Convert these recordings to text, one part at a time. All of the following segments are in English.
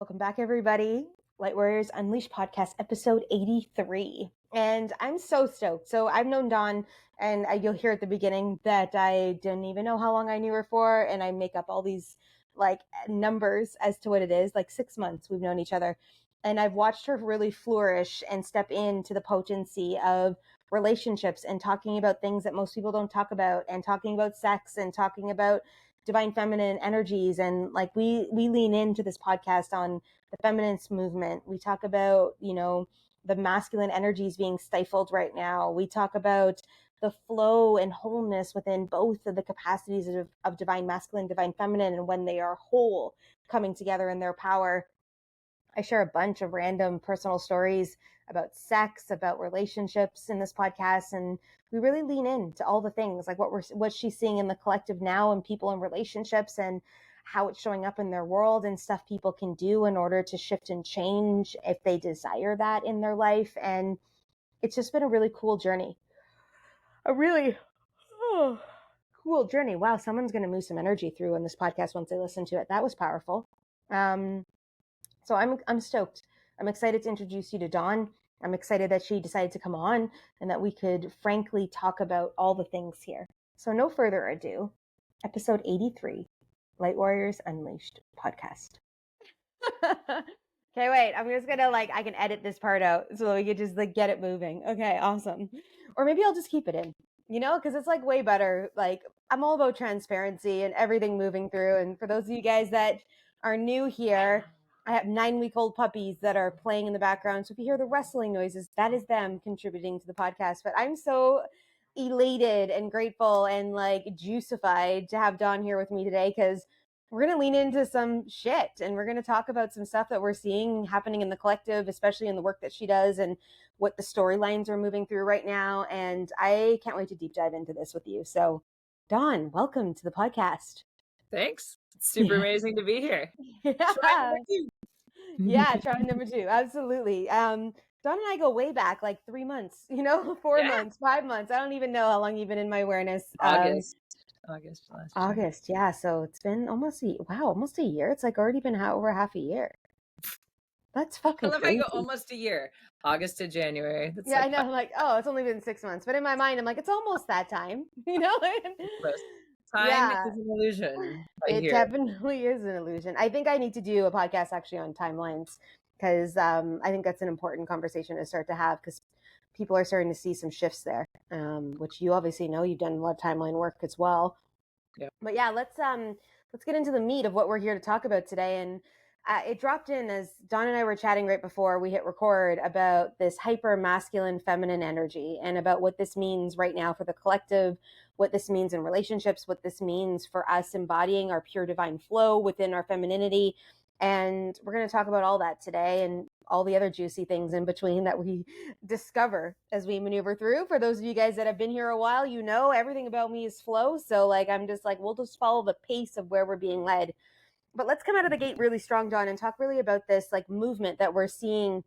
Welcome back, everybody. Light Warriors Unleashed podcast, episode 83. And I'm so stoked. So I've known Dawn, and you'll hear at the beginning that I didn't even know how long I knew her for. And I make up all these like numbers as to what it is, like 6 months we've known each other. And I've watched her really flourish and step into the potency of relationships and talking about things that most people don't talk about, and talking about sex and talking about divine feminine energies. And like we lean into this podcast on the feminist movement. We talk about, the masculine energies being stifled right now. We talk about the flow and wholeness within both of the capacities of divine masculine, divine feminine, and when they are whole, coming together in their power. I share a bunch of random personal stories about sex, about relationships in this podcast. And we really lean into all the things, like what she's seeing in the collective now, and people in relationships, and how it's showing up in their world, and stuff people can do in order to shift and change if they desire that in their life. And it's just been a really cool journey. A really cool journey. Wow, someone's going to move some energy through in this podcast once they listen to it. That was powerful. So I'm stoked. I'm excited to introduce you to Dawn. I'm excited that she decided to come on and that we could frankly talk about all the things here. So no further ado, episode 83, Light Warriors Unleashed podcast. Okay, wait, I'm just gonna I can edit this part out so we could just get it moving. Okay, awesome. Or maybe I'll just keep it in, because it's way better. I'm all about transparency and everything moving through. And for those of you guys that are new here, I have 9-week-old puppies that are playing in the background. So if you hear the rustling noises, that is them contributing to the podcast. But I'm so elated and grateful and juicified to have Dawn here with me today, because we're going to lean into some shit, and we're going to talk about some stuff that we're seeing happening in the collective, especially in the work that she does and what the storylines are moving through right now. And I can't wait to deep dive into this with you. So Dawn, welcome to the podcast. Thanks. It's super amazing to be here. Yeah. Try number 2. Yeah, try number 2. Absolutely. Dawn and I go way back, 3 months, 4 months, 5 months. I don't even know how long you've been in my awareness. August. Yeah. So it's been almost a year. It's already been over half a year. That's fucking crazy. I go almost a year. August to January. That's I know. It's only been 6 months. But in my mind, I'm it's almost that time, Time is an illusion. It definitely is an illusion. I think I need to do a podcast actually on timelines, because I think that's an important conversation to start to have, because people are starting to see some shifts there, which you obviously know. You've done a lot of timeline work as well. Yeah. But yeah, let's get into the meat of what we're here to talk about today. And it dropped in as Dawn and I were chatting right before we hit record about this hyper masculine feminine energy, and about what this means right now for the collective, what this means in relationships, what this means for us embodying our pure divine flow within our femininity. And we're going to talk about all that today, and all the other juicy things in between that we discover as we maneuver through. For those of you guys that have been here a while, everything about me is flow. So I'm just we'll just follow the pace of where we're being led. But let's come out of the gate really strong, Dawn, and talk really about this movement that we're seeing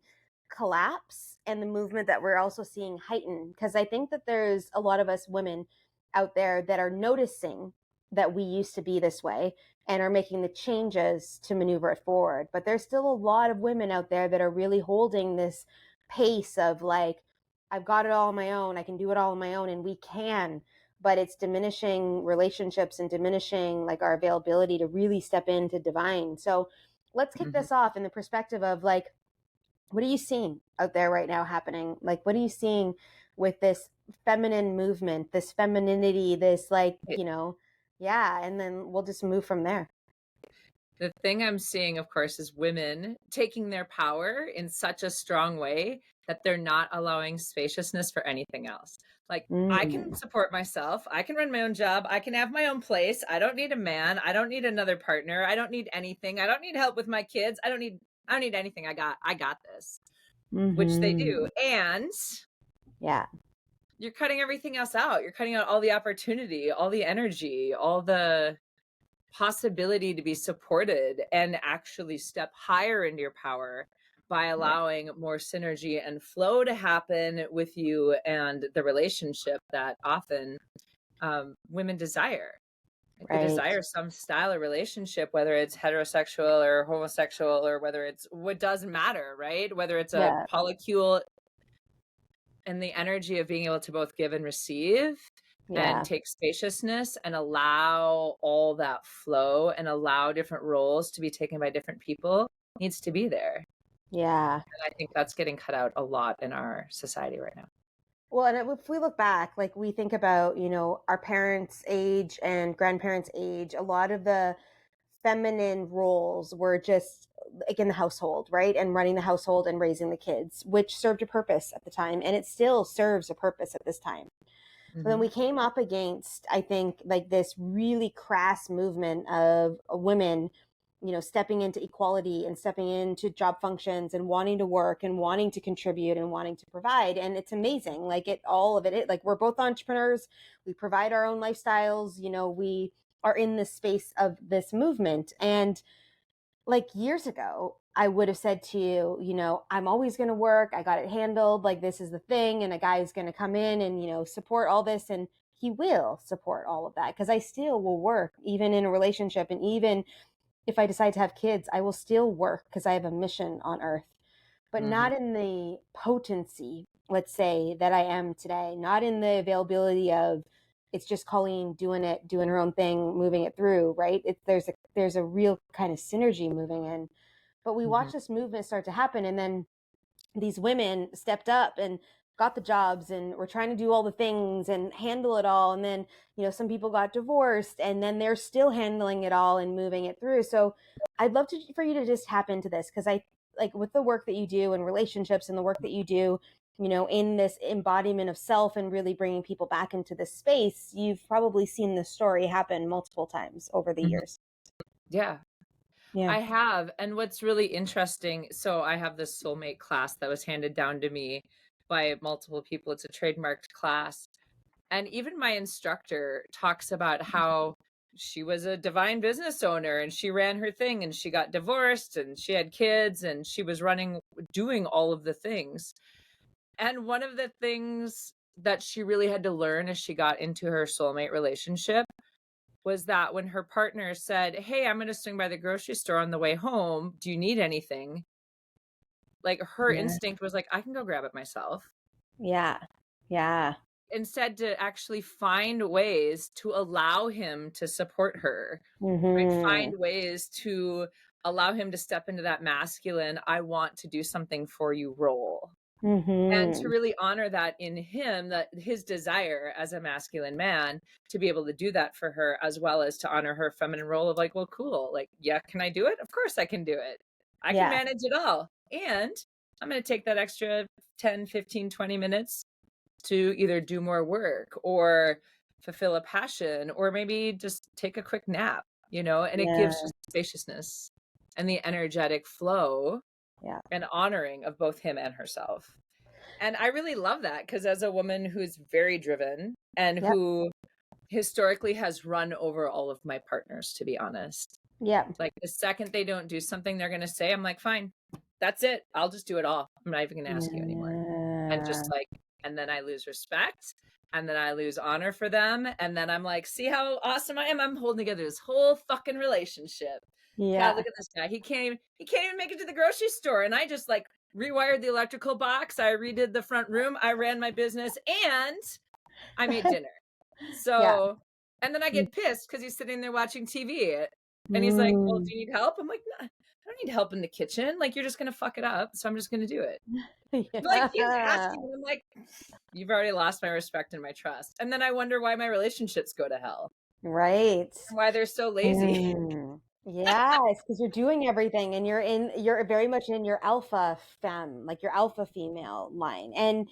collapse, and the movement that we're also seeing heighten. Because I think that there's a lot of us women out there that are noticing that we used to be this way and are making the changes to maneuver it forward. But there's still a lot of women out there that are really holding this pace of I've got it all on my own. I can do it all on my own, and we can. But it's diminishing relationships and diminishing our availability to really step into divine. So let's kick this off in the perspective of what are you seeing out there right now happening? What are you seeing with this feminine movement, this femininity, this and then we'll just move from there. The thing I'm seeing, of course, is women taking their power in such a strong way that they're not allowing spaciousness for anything else. I can support myself. I can run my own job. I can have my own place. I don't need a man. I don't need another partner. I don't need anything. I don't need help with my kids. I don't need anything. I got this, which they do. And yeah, you're cutting everything else out. You're cutting out all the opportunity, all the energy, all the possibility to be supported and actually step higher into your power by allowing more synergy and flow to happen with you and the relationship that often women desire. they Right. desire some style of relationship, whether it's heterosexual or homosexual, or whether it's, what doesn't matter, right? Whether it's a Yeah. polycule, and the energy of being able to both give and receive and Yeah. take spaciousness and allow all that flow and allow different roles to be taken by different people needs to be there. Yeah. And I think that's getting cut out a lot in our society right now. Well, and if we look back, like we think about, our parents' age and grandparents' age, a lot of the feminine roles were just like in the household, right? And running the household and raising the kids, which served a purpose at the time. And it still serves a purpose at this time. But then we came up against, I think, like this really crass movement of women, stepping into equality and stepping into job functions and wanting to work and wanting to contribute and wanting to provide. And it's amazing. Like all of it, like we're both entrepreneurs. We provide our own lifestyles. We are in the space of this movement. And like years ago, I would have said to you, I'm always going to work. I got it handled. Like this is the thing. And a guy is going to come in and, support all this. And he will support all of that because I still will work even in a relationship. And even if I decide to have kids, I will still work because I have a mission on earth, but not in the potency, let's say, that I am today, not in the availability of it's just Colleen doing her own thing, moving it through, right? There's a real kind of synergy moving in. But we watch this movement start to happen, and then these women stepped up and got the jobs and were trying to do all the things and handle it all. And then, some people got divorced and then they're still handling it all and moving it through. So I'd love for you to just tap into this. Cause I like with the work that you do and relationships and the work that you do, in this embodiment of self and really bringing people back into this space, you've probably seen this story happen multiple times over the years. Yeah, Yeah. I have. And what's really interesting, so I have this soulmate class that was handed down to me by multiple people. It's a trademarked class. And even my instructor talks about how she was a divine business owner and she ran her thing and she got divorced and she had kids and she was doing all of the things. And one of the things that she really had to learn as she got into her soulmate relationship was that when her partner said, "Hey, I'm going to swing by the grocery store on the way home. Do you need anything?" Like her Yeah. instinct was like, "I can go grab it myself." Yeah. Yeah. Instead, to actually find ways to allow him to support her, right? Mm-hmm. Find ways to allow him to step into that masculine, I want to do something for you role. And to Mm-hmm. really honor that in him, that his desire as a masculine man to be able to do that for her, as well as to honor her feminine role of like, well, cool. Like, yeah, can I do it? Of course I can do it. I can Yeah. manage it all. And I'm going to take that extra 10, 15, 20 minutes to either do more work or fulfill a passion, or maybe just take a quick nap, and it Yeah. gives just spaciousness and the energetic flow Yeah. and honoring of both him and herself. And I really love that because as a woman who's very driven and Yep. who historically has run over all of my partners, to be honest, Yep. like the second they don't do something they're going to say, I'm like, fine, that's it. I'll just do it all. I'm not even going to ask you anymore. And just like, and then I lose respect and then I lose honor for them. And then I'm like, see how awesome I am? I'm holding together this whole fucking relationship. Yeah. God, look at this guy. He can't even make it to the grocery store. And I just like rewired the electrical box. I redid the front room. I ran my business and I made dinner. Yeah. So, and then I get pissed because he's sitting there watching TV. And he's like, well, Mm. do you need help? I'm like, nah, I don't need help in the kitchen. Like, you're just going to fuck it up. So I'm just going to do it. Like, he's asking. And I'm like, you've already lost my respect and my trust. And then I wonder why my relationships go to hell. Right. And why they're so lazy. Yes, because you're doing everything and you're very much in your alpha femme, like your alpha female line. And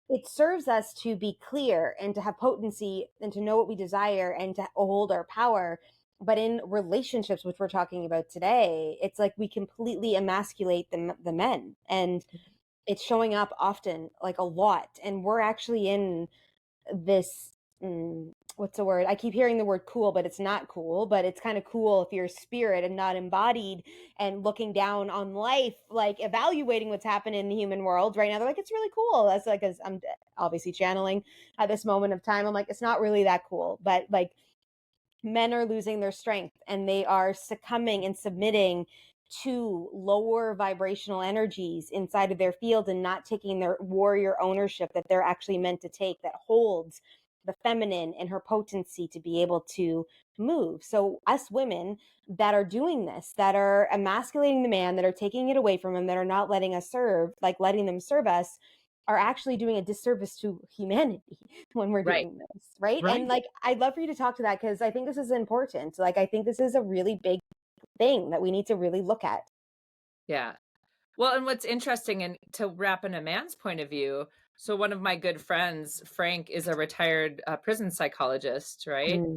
it serves us to be clear and to have potency and to know what we desire and to hold our power. But in relationships, which we're talking about today, it's like we completely emasculate the men, and it's showing up often, like a lot. And we're actually in this, what's the word? I keep hearing the word cool, but it's not cool, but it's kind of cool if you're spirit and not embodied and looking down on life, like evaluating what's happening in the human world right now. They're like, it's really cool. That's like, as I'm obviously channeling at this moment of time. I'm like, it's not really that cool, but like men are losing their strength and they are succumbing and submitting to lower vibrational energies inside of their field and not taking their warrior ownership that they're actually meant to take, that holds the feminine and her potency to be able to move. So us women that are doing this, that are emasculating the man, that are taking it away from him, that are not letting us serve, like letting them serve us, are actually doing a disservice to humanity when we're Right. doing this, right? Right. And like, I'd love for you to talk to that, because I think this is important. Like, I think this is a really big thing that we need to really look at. Yeah. Well, and what's interesting, and to wrap in a man's point of view, so one of my good friends, Frank, is a retired prison psychologist, right? Mm.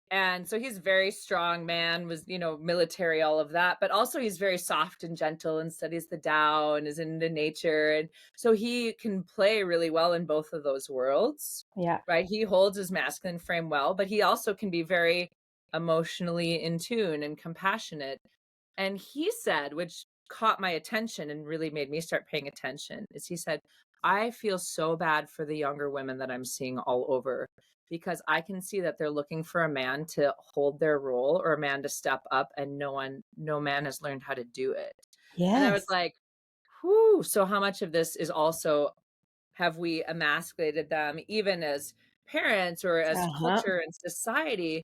And so he's a very strong man, was, military, all of that, but also he's very soft and gentle and studies the Tao and is into nature. And so he can play really well in both of those worlds, Yeah. right? He holds his masculine frame well, but he also can be very emotionally in tune and compassionate. And he said, which caught my attention and really made me start paying attention, is he said, I feel so bad for the younger women that I'm seeing all over, because I can see that they're looking for a man to hold their role or a man to step up, and no man has learned how to do it. And I was Yes. like, whew. So how much of this is also, have we emasculated them even as parents or as Uh-huh. culture and society?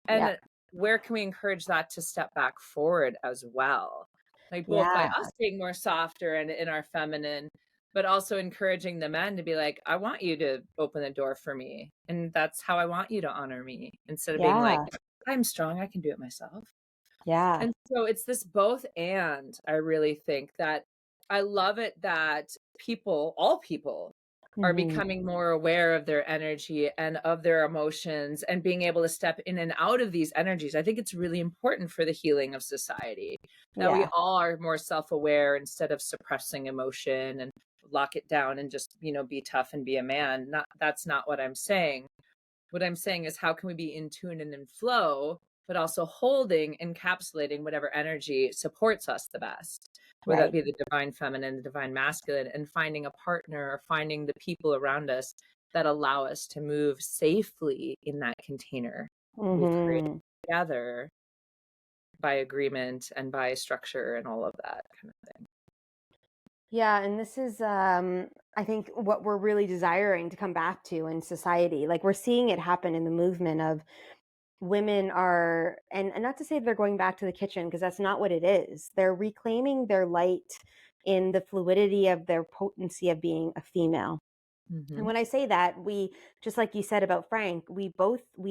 Yeah. And where can we encourage that to step back forward as well? Like both by Yeah. us being more softer and in our feminine, but also encouraging the men to be like, I want you to open the door for me. And that's how I want you to honor me, instead of being like, Yeah. I'm strong, I can do it myself. Yeah. And so it's this both and. I really think that I love it that all people are Mm-hmm. becoming more aware of their energy and of their emotions and being able to step in and out of these energies. I think it's really important for the healing of society that we Yeah. all are more self-aware instead of suppressing emotion and lock it down and just, be tough and be a man. That's not what I'm saying. What I'm saying is, how can we be in tune and in flow, but also holding, encapsulating whatever energy supports us the best, whether that Right. be the divine feminine, the divine masculine, and finding a partner or finding the people around us that allow us to move safely in that container we've created Mm-hmm. together by agreement and by structure and all of that kind of thing. Yeah, and this is I think what we're really desiring to come back to in society. Like, we're seeing it happen in the movement of women are, and not to say they're going back to the kitchen, because that's not what it is. They're reclaiming their light in the fluidity of their potency of being a female. And Mm-hmm. when I say that, we, just like you said about Frank, we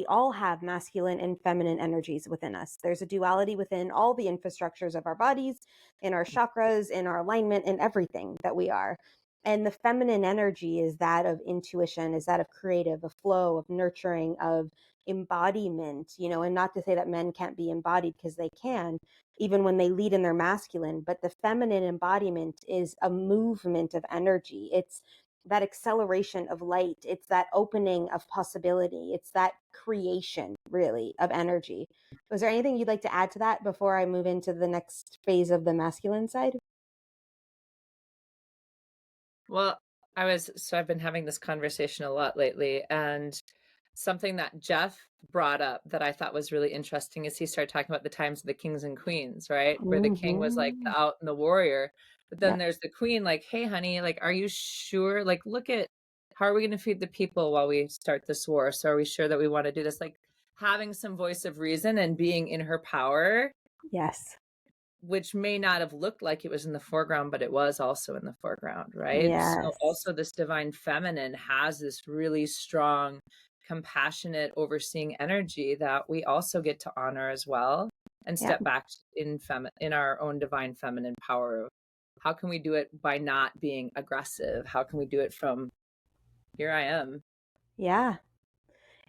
all have masculine and feminine energies within us. There's a duality within all the infrastructures of our bodies, in our chakras, in our alignment, in everything that we are. And the feminine energy is that of intuition, is that of creative, of flow, of nurturing, of embodiment, and not to say that men can't be embodied, because they can, even when they lead in their masculine. But the feminine embodiment is a movement of energy. It's that acceleration of light. It's that opening of possibility. It's that creation, really, of energy. Was there anything you'd like to add to that before I move into the next phase of the masculine side? Well, I've been having this conversation a lot lately, and something that Jeff brought up that I thought was really interesting is he started talking about the times of the kings and queens, right? Where the king was like Mm-hmm. the out and the warrior, but then Yeah. there's the queen, like, hey, honey, like, are you sure? Like, look at, how are we going to feed the people while we start this war? So are we sure that we want to do this? Like, having some voice of reason and being in her power, Yes. which may not have looked like it was in the foreground, but it was also in the foreground, right? So Yes. also this divine feminine has this really strong, compassionate, overseeing energy that we also get to honor as well, and Yeah. step back in our own divine feminine power. How can we do it by not being aggressive? How can we do it from, here I am? Yeah.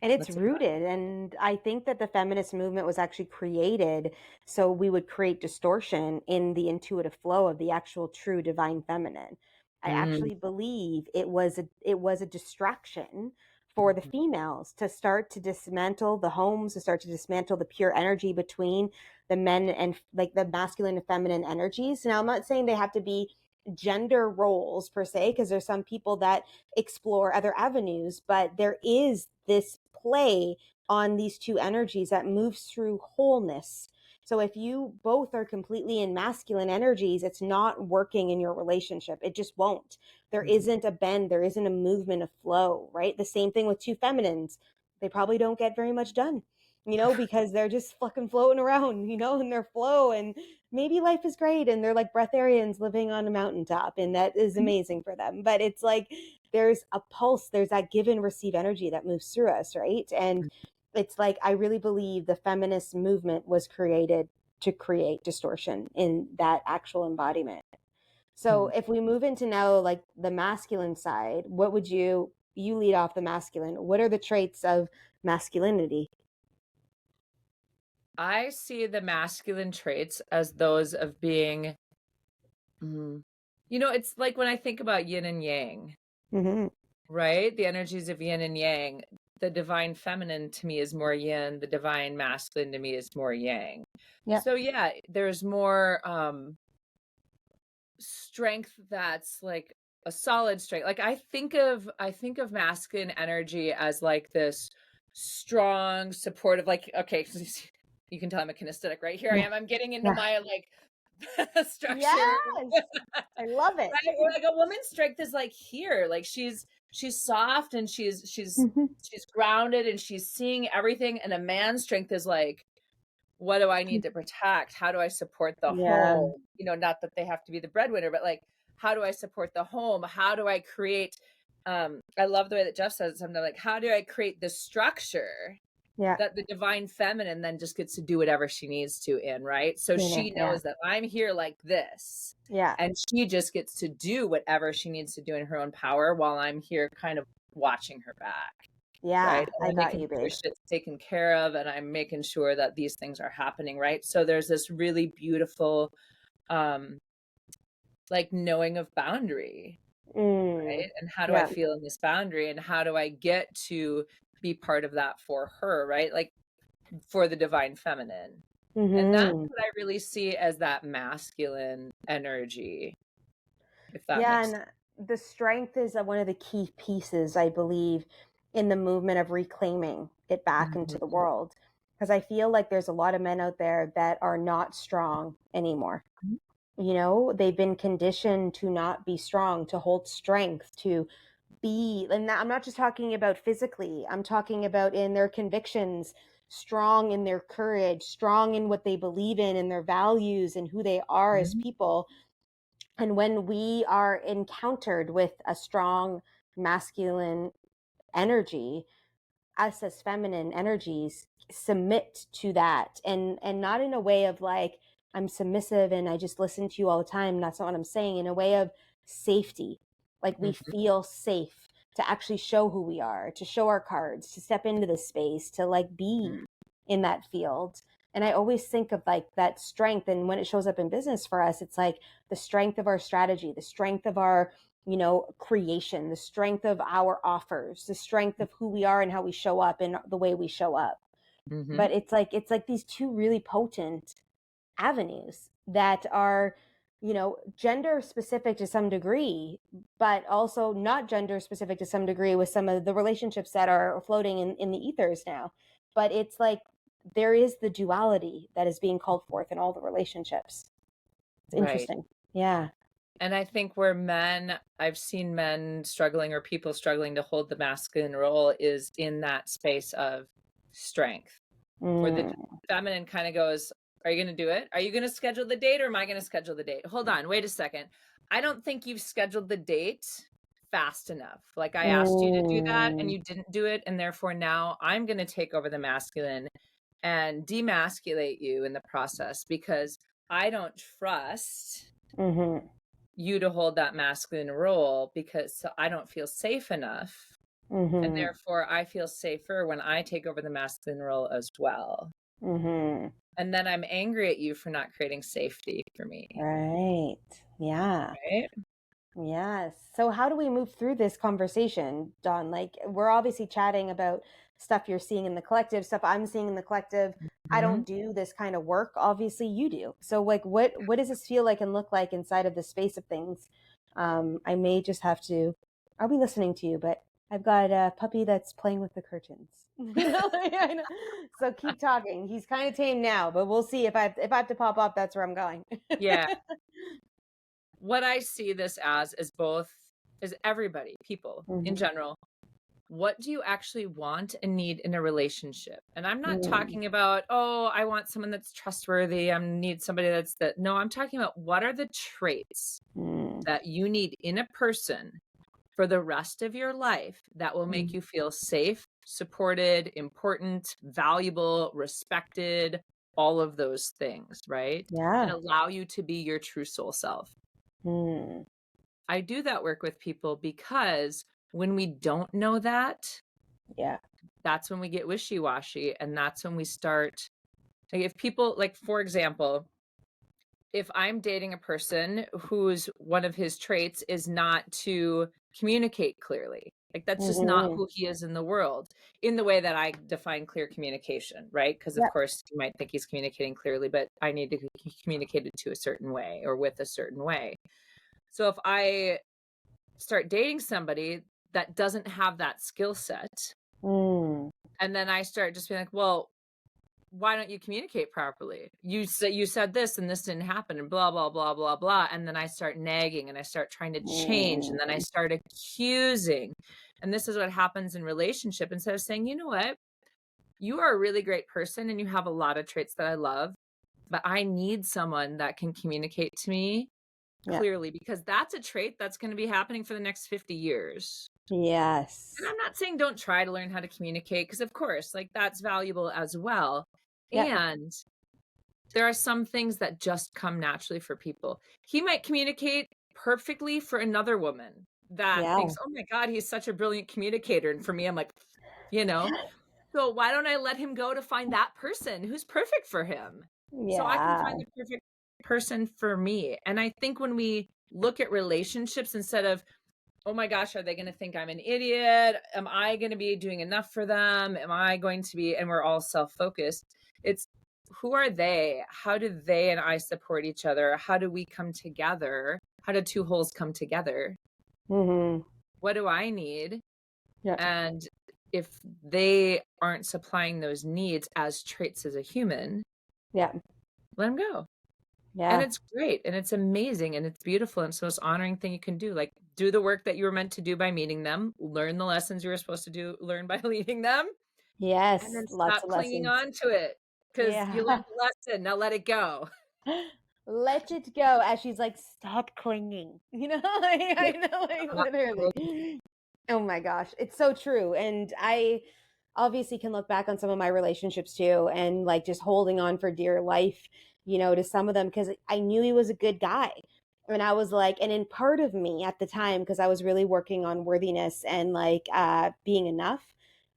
And it's Let's rooted. And I think that the feminist movement was actually created so we would create distortion in the intuitive flow of the actual true divine feminine. I mm, actually believe it was a distraction for the females to start to dismantle the homes, to start to dismantle the pure energy between the men and like the masculine and feminine energies. Now, I'm not saying they have to be gender roles per se, because there's some people that explore other avenues, but there is this play on these two energies that moves through wholeness. So if you both are completely in masculine energies, it's not working in your relationship. It just won't. There isn't a bend. There isn't a movement, of flow, right? The same thing with two feminines. They probably don't get very much done, because they're just fucking floating around, in their flow. And maybe life is great and they're like breatharians living on a mountaintop, and that is amazing for them. But it's like there's a pulse, there's that give and receive energy that moves through us, right? And it's like, I really believe the feminist movement was created to create distortion in that actual embodiment. So if we move into now, like the masculine side, what would you lead off the masculine? What are the traits of masculinity? I see the masculine traits as those of being, it's like when I think about yin and yang, right? The energies of yin and yang. The divine feminine to me is more yin. The divine masculine to me is more yang. Yeah. So yeah, there's more strength that's like a solid strength. Like I think of masculine energy as like this strong, supportive, like, okay, you can tell I'm a kinesthetic, right? Here I am. I'm getting into my like structure. Yes, I love it. Right? Like a woman's strength is like here, like she's soft and she's grounded and she's seeing everything. And a man's strength is like, what do I need to protect? How do I support the home? Not that they have to be the breadwinner, but like, how do I support the home? How do I create? I love the way that Jeff says it sometimes, like, how do I create the structure that the divine feminine then just gets to do whatever she needs to in, right? So she knows that I'm here like this. Yeah. And she just gets to do whatever she needs to do in her own power while I'm here kind of watching her back. Yeah, right? I got you, babe. Shit's taken care of, and I'm making sure that these things are happening, right? So there's this really beautiful, like knowing of boundary, right? And how do I feel in this boundary, and how do I get to be part of that for her, right? Like for the divine feminine. And that's what I really see as that masculine energy. If that makes sense. And the strength is one of the key pieces, I believe, in the movement of reclaiming it back into the world. Because I feel like there's a lot of men out there that are not strong anymore. They've been conditioned to not be strong, to hold strength, to be, and I'm not just talking about physically, I'm talking about in their convictions, strong in their courage, strong in what they believe in and their values and who they are as people. And when we are encountered with a strong masculine energy, us as feminine energies submit to that, and not in a way of like, I'm submissive and I just listen to you all the time. That's not what I'm saying. In a way of safety, like we feel safe to actually show who we are, to show our cards, to step into the space, to like be in that field. And I always think of like that strength. And when it shows up in business for us, it's like the strength of our strategy, the strength of our creation, the strength of our offers, the strength of who we are and how we show up and the way we show up. But it's like these two really potent avenues that are, gender specific to some degree, but also not gender specific to some degree with some of the relationships that are floating in the ethers now. But it's like there is the duality that is being called forth in all the relationships. It's interesting. Right. Yeah. And I think where I've seen men struggling or people struggling to hold the masculine role is in that space of strength. Where the feminine kind of goes, are you going to do it? Are you going to schedule the date, or am I going to schedule the date? Hold on, wait a second. I don't think you've scheduled the date fast enough. Like I asked you to do that and you didn't do it. And therefore now I'm going to take over the masculine and demasculate you in the process, because I don't trust you to hold that masculine role, because I don't feel safe enough. And therefore I feel safer when I take over the masculine role as well. And then I'm angry at you for not creating safety for me. Right. Yeah. Right. Yes. So how do we move through this conversation, Dawn? Like, we're obviously chatting about stuff you're seeing in the collective, stuff I'm seeing in the collective. I don't do this kind of work. Obviously you do. So like, what does this feel like and look like inside of the space of things? I may just have to, I'll be listening to you, but I've got a puppy that's playing with the curtains. I know. So keep talking. He's kind of tame now, but we'll see if I have to pop up. That's where I'm going. Yeah. What I see this as is both, is everybody, people in general. What do you actually want and need in a relationship? And I'm not talking about, oh, I want someone that's trustworthy. I need somebody that's that. No, I'm talking about what are the traits that you need in a person for the rest of your life that will make you feel safe, supported, important, valuable, respected, all of those things, right? Yeah. And allow you to be your true soul self. I do that work with people because when we don't know that, that's when we get wishy-washy, and that's when we start, like, if people, like, for example, if I'm dating a person whose one of his traits is not to communicate clearly, like that's just not who he is in the world, in the way that I define clear communication, right? Because of course you might think he's communicating clearly, but I need to communicate it to a certain way or with a certain way. So if I start dating somebody that doesn't have that skill set, and then I start just being like, well, why don't you communicate properly? You said this and this didn't happen and blah, blah, blah, blah, blah. And then I start nagging and I start trying to change and then I start accusing. And this is what happens in relationship. Instead of saying, you know what, you are a really great person and you have a lot of traits that I love, but I need someone that can communicate to me clearly, because that's a trait that's going to be happening for the next 50 years. Yes. And I'm not saying don't try to learn how to communicate, because of course, like, that's valuable as well. And there are some things that just come naturally for people. He might communicate perfectly for another woman that thinks, oh my God, he's such a brilliant communicator. And for me, I'm like, so why don't I let him go to find that person who's perfect for him? So I can find the perfect person for me. And I think when we look at relationships, instead of, oh my gosh, are they going to think I'm an idiot? Am I going to be doing enough for them? Am I going to be, and we're all self-focused. It's, who are they? How do they and I support each other? How do we come together? How do two wholes come together? What do I need? And if they aren't supplying those needs as traits as a human, let them go. And it's great and it's amazing and it's beautiful and it's the most honoring thing you can do. Like, do the work that you were meant to do by meeting them, learn the lessons you were supposed to learn by leading them. And then stop clinging on to it, because you learned the lesson. Now let it go. Let it go. As she's like, stop clinging. I know, like, literally. Oh my gosh, it's so true. And I obviously can look back on some of my relationships too, and like just holding on for dear life, to some of them, because I knew he was a good guy. And I was like, and in part of me at the time, because I was really working on worthiness and like being enough,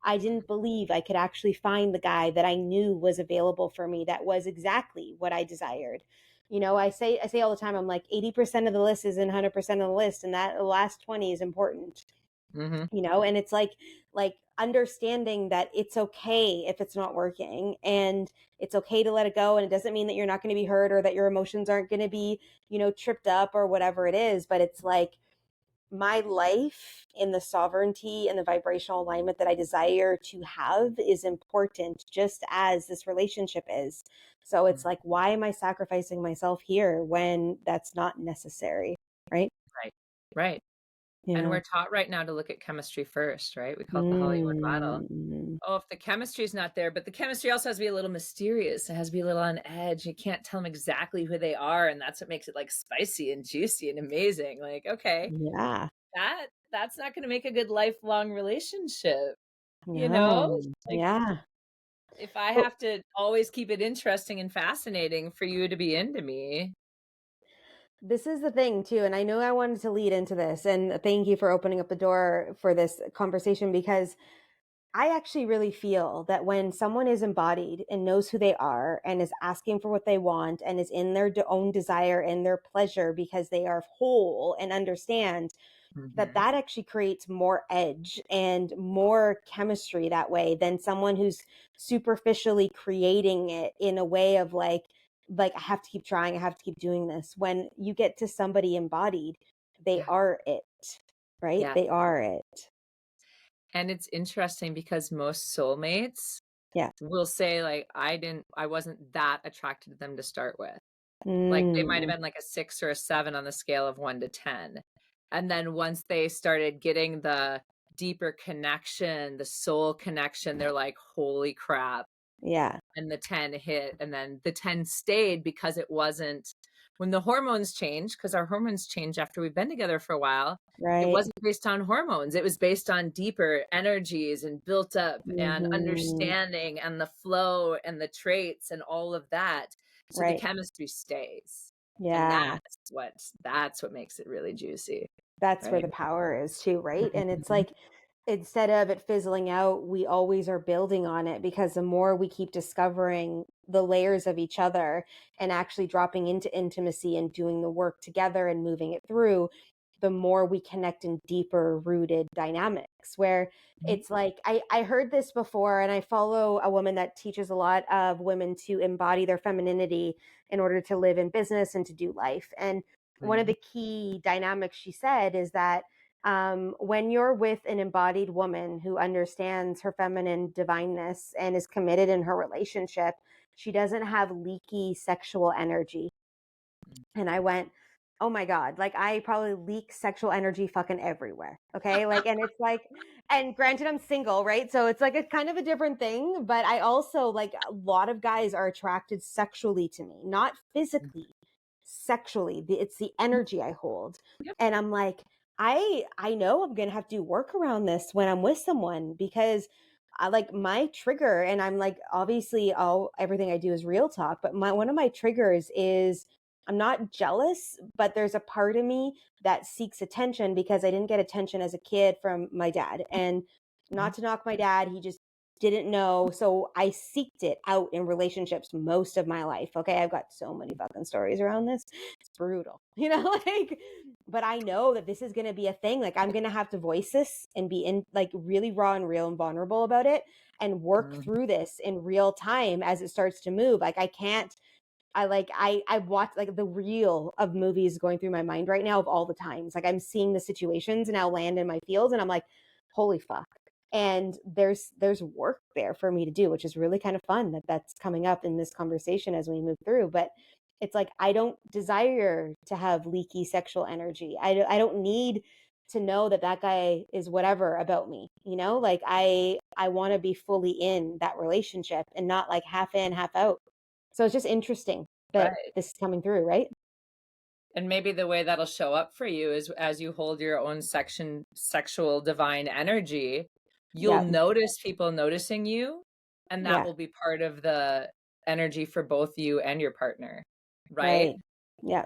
I didn't believe I could actually find the guy that I knew was available for me, that was exactly what I desired. I say all the time, I'm like, 80% of the list isn't 100% of the list, and that the last 20 is important. And it's like understanding that it's okay if it's not working, and it's okay to let it go. And it doesn't mean that you're not going to be hurt or that your emotions aren't going to be, tripped up or whatever it is. But it's like, my life in the sovereignty and the vibrational alignment that I desire to have is important, just as this relationship is. So it's like, why am I sacrificing myself here when that's not necessary? Right. Right. And we're taught right now to look at chemistry first, right? We call it the Hollywood model. Oh, if the chemistry is not there, but the chemistry also has to be a little mysterious. It has to be a little on edge. You can't tell them exactly who they are. And that's what makes it like spicy and juicy and amazing. Like, okay, that's not going to make a good lifelong relationship, Like, if I have to always keep it interesting and fascinating for you to be into me. This is the thing too, and I know I wanted to lead into this, and thank you for opening up the door for this conversation, because I actually really feel that when someone is embodied and knows who they are and is asking for what they want and is in their own desire and their pleasure because they are whole and understand, that actually creates more edge and more chemistry that way than someone who's superficially creating it in a way of like I have to keep trying, I have to keep doing this. When you get to somebody embodied, they are it, right? They are it. And it's interesting because most soulmates will say like, I wasn't that attracted to them to start with. Like they might have been like a 6 or a 7 on the scale of 1 to 10. And then once they started getting the deeper connection, the soul connection, they're like, holy crap. Yeah. And the 10 hit, and then the 10 stayed because it wasn't when the hormones change, because our hormones change after we've been together for a while. It Right. wasn't based on hormones. It was based on deeper energies and built up and understanding and the flow and the traits and all of that. So the Right. chemistry stays. And Yeah. that's what makes it really juicy. That's where Right. the power is too, right? And it's like, instead of it fizzling out, we always are building on it, because the more we keep discovering the layers of each other and actually dropping into intimacy and doing the work together and moving it through, the more we connect in deeper rooted dynamics, where it's like, I heard this before, and I follow a woman that teaches a lot of women to embody their femininity in order to live in business and to do life. And one of the key dynamics she said is that when you're with an embodied woman who understands her feminine divineness and is committed in her relationship, she doesn't have leaky sexual energy. And I went, oh my God, like I probably leak sexual energy fucking everywhere. Okay. Like, and it's like, and granted, I'm single, right? So it's like a kind of a different thing. But I also, like, a lot of guys are attracted sexually to me, not physically, sexually. It's the energy I hold. Yep. And I'm like, I know I'm gonna have to do work around this when I'm with someone, because I like my trigger, and I'm like, obviously everything I do is real talk, but one of my triggers is, I'm not jealous, but there's a part of me that seeks attention because I didn't get attention as a kid from my dad. And not to knock my dad, he just didn't know. So I seeked it out in relationships most of my life. Okay. I've got so many fucking stories around this. It's brutal, like, but I know that this is going to be a thing. Like, I'm going to have to voice this and be in, like, really raw and real and vulnerable about it, and work through this in real time as it starts to move. Like, I can't, I watch like the reel of movies going through my mind right now of all the times. Like, I'm seeing the situations now land in my field, and I'm like, holy fuck. And there's work there for me to do, which is really kind of fun that's coming up in this conversation as we move through. But it's like, I don't desire to have leaky sexual energy. I don't need to know that guy is whatever about me, like I want to be fully in that relationship and not like half in, half out. So it's just interesting that Right. this is coming through, right? And maybe the way that'll show up for you is as you hold your own sexual divine energy, you'll notice people noticing you, and that will be part of the energy for both you and your partner, right? Yeah.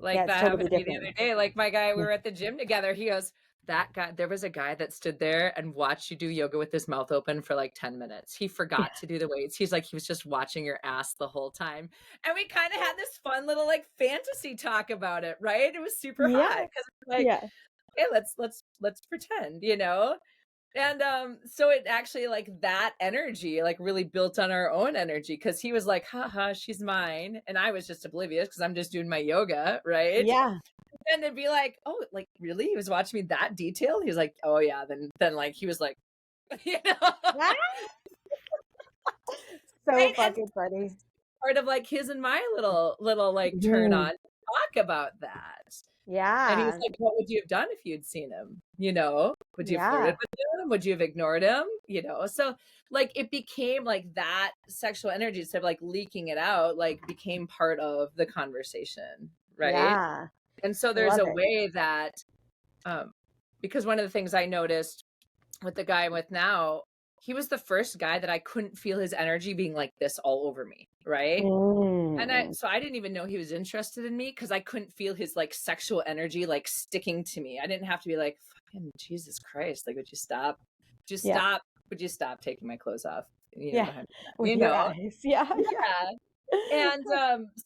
Like It's that totally happened to me the different. other day. Like my guy, we were at the gym together. He goes, that guy, there was a guy that stood there and watched you do yoga with his mouth open for like 10 minutes. He forgot to do the weights. He's like, he was just watching your ass the whole time. And we kind of had this fun little like fantasy talk about it, right? It was super hot because it's like, hey, let's pretend, And so it actually, like, that energy like really built on our own energy, because he was like, haha, she's mine, and I was just oblivious because I'm just doing my yoga, right? And it'd be like, oh, like, really? He was watching me that detailed? He was like, oh yeah. Then like he was like, So right? And fucking funny. part of like his and my little like turn on talk about that. And he was like, what would you have done if you'd seen him? Would you have flirted with him? Would you have ignored him? So like it became like that sexual energy, instead of like leaking it out, like became part of the conversation. Right. And so there's a way that, because one of the things I noticed with the guy I'm with now, he was the first guy that I couldn't feel his energy being like this all over me. Right. And so I didn't even know he was interested in me, because I couldn't feel his like sexual energy like sticking to me. I didn't have to be like, fucking Jesus Christ, like, would you stop? Would you stop taking my clothes off? Behind With your eyes. Yeah. And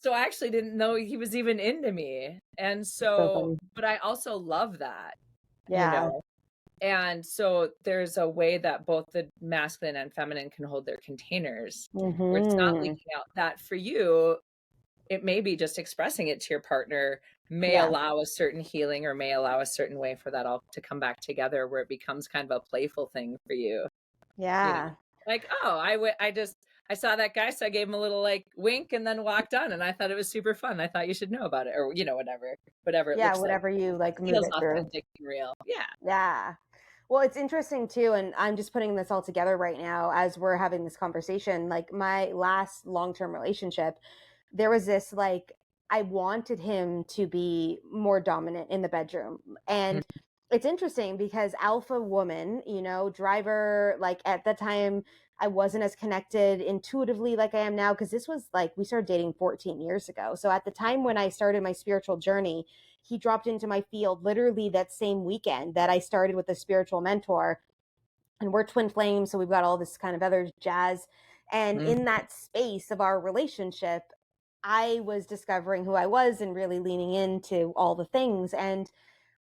so I actually didn't know he was even into me. And so but I also love that. And so there's a way that both the masculine and feminine can hold their containers, where it's not leaking out. That for you, it may be just expressing it to your partner, may Yeah. allow a certain healing or may allow a certain way for that all to come back together where it becomes kind of a playful thing for you. You know, Yeah. like, oh, I saw that guy, so I gave him a little like wink and then walked on, and I thought it was super fun. I thought you should know about it, or whatever it Yeah. looks like. Whatever you It like move feels it through. authentic and real. Yeah. Yeah. Well, it's interesting too, and I'm just putting this all together right now as we're having this conversation. Like my last long-term relationship, there was this like I wanted him to be more dominant in the bedroom. And it's interesting because alpha woman, driver, like at the time I wasn't as connected intuitively like I am now because this was like we started dating 14 years ago. So at the time when I started my spiritual journey, he dropped into my field literally that same weekend that I started with a spiritual mentor, and we're twin flames, so we've got all this kind of other jazz. And Mm-hmm. in that space of our relationship, I was discovering who I was and really leaning into all the things. And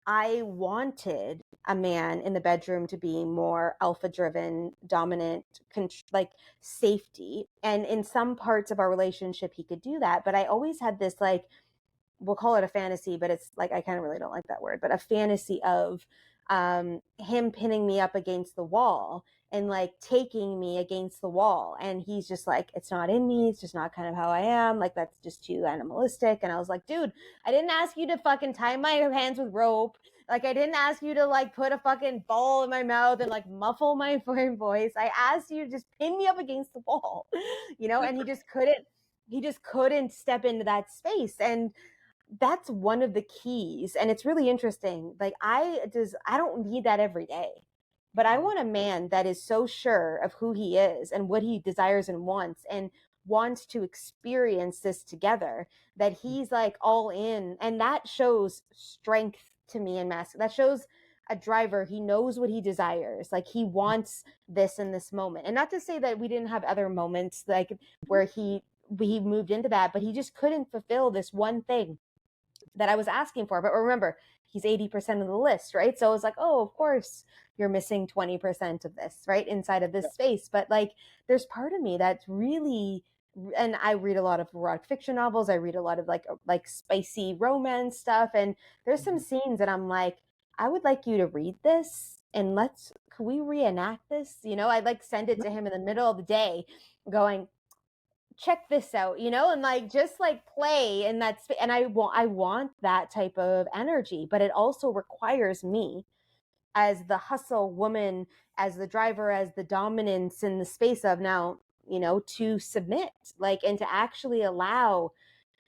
I wanted a man in the bedroom to be more alpha driven, dominant, like safety. And in some parts of our relationship, he could do that. But I always had this like, we'll call it a fantasy, but it's like I kind of really don't like that word, but a fantasy of him pinning me up against the wall and like taking me against the wall. And he's just like, it's not in me. It's just not kind of how I am. Like, that's just too animalistic. And I was like, dude, I didn't ask you to fucking tie my hands with rope. Like, I didn't ask you to like put a fucking ball in my mouth and like muffle my voice. I asked you to just pin me up against the wall, and he just couldn't step into that space. And that's one of the keys. And it's really interesting. Like I don't need that every day, but I want a man that is so sure of who he is and what he desires and wants to experience this together, that he's like all in. And that shows strength to me in that shows a driver. He knows what he desires. Like he wants this in this moment. And not to say that we didn't have other moments like where he moved into that, but he just couldn't fulfill this one thing that I was asking for. But remember, he's 80% of the list, right? So it was like, oh, of course you're missing 20% of this, right? Inside of this space. But like, there's part of me that's really, and I read a lot of erotic fiction novels. I read a lot of like spicy romance stuff. And there's some scenes that I'm like, I would like you to read this and could we reenact this? I'd like send it to him in the middle of the day going, check this out, and like just like play in that space. And I want that type of energy, but it also requires me as the hustle woman, as the driver, as the dominance in the space of now, to submit, like, and to actually allow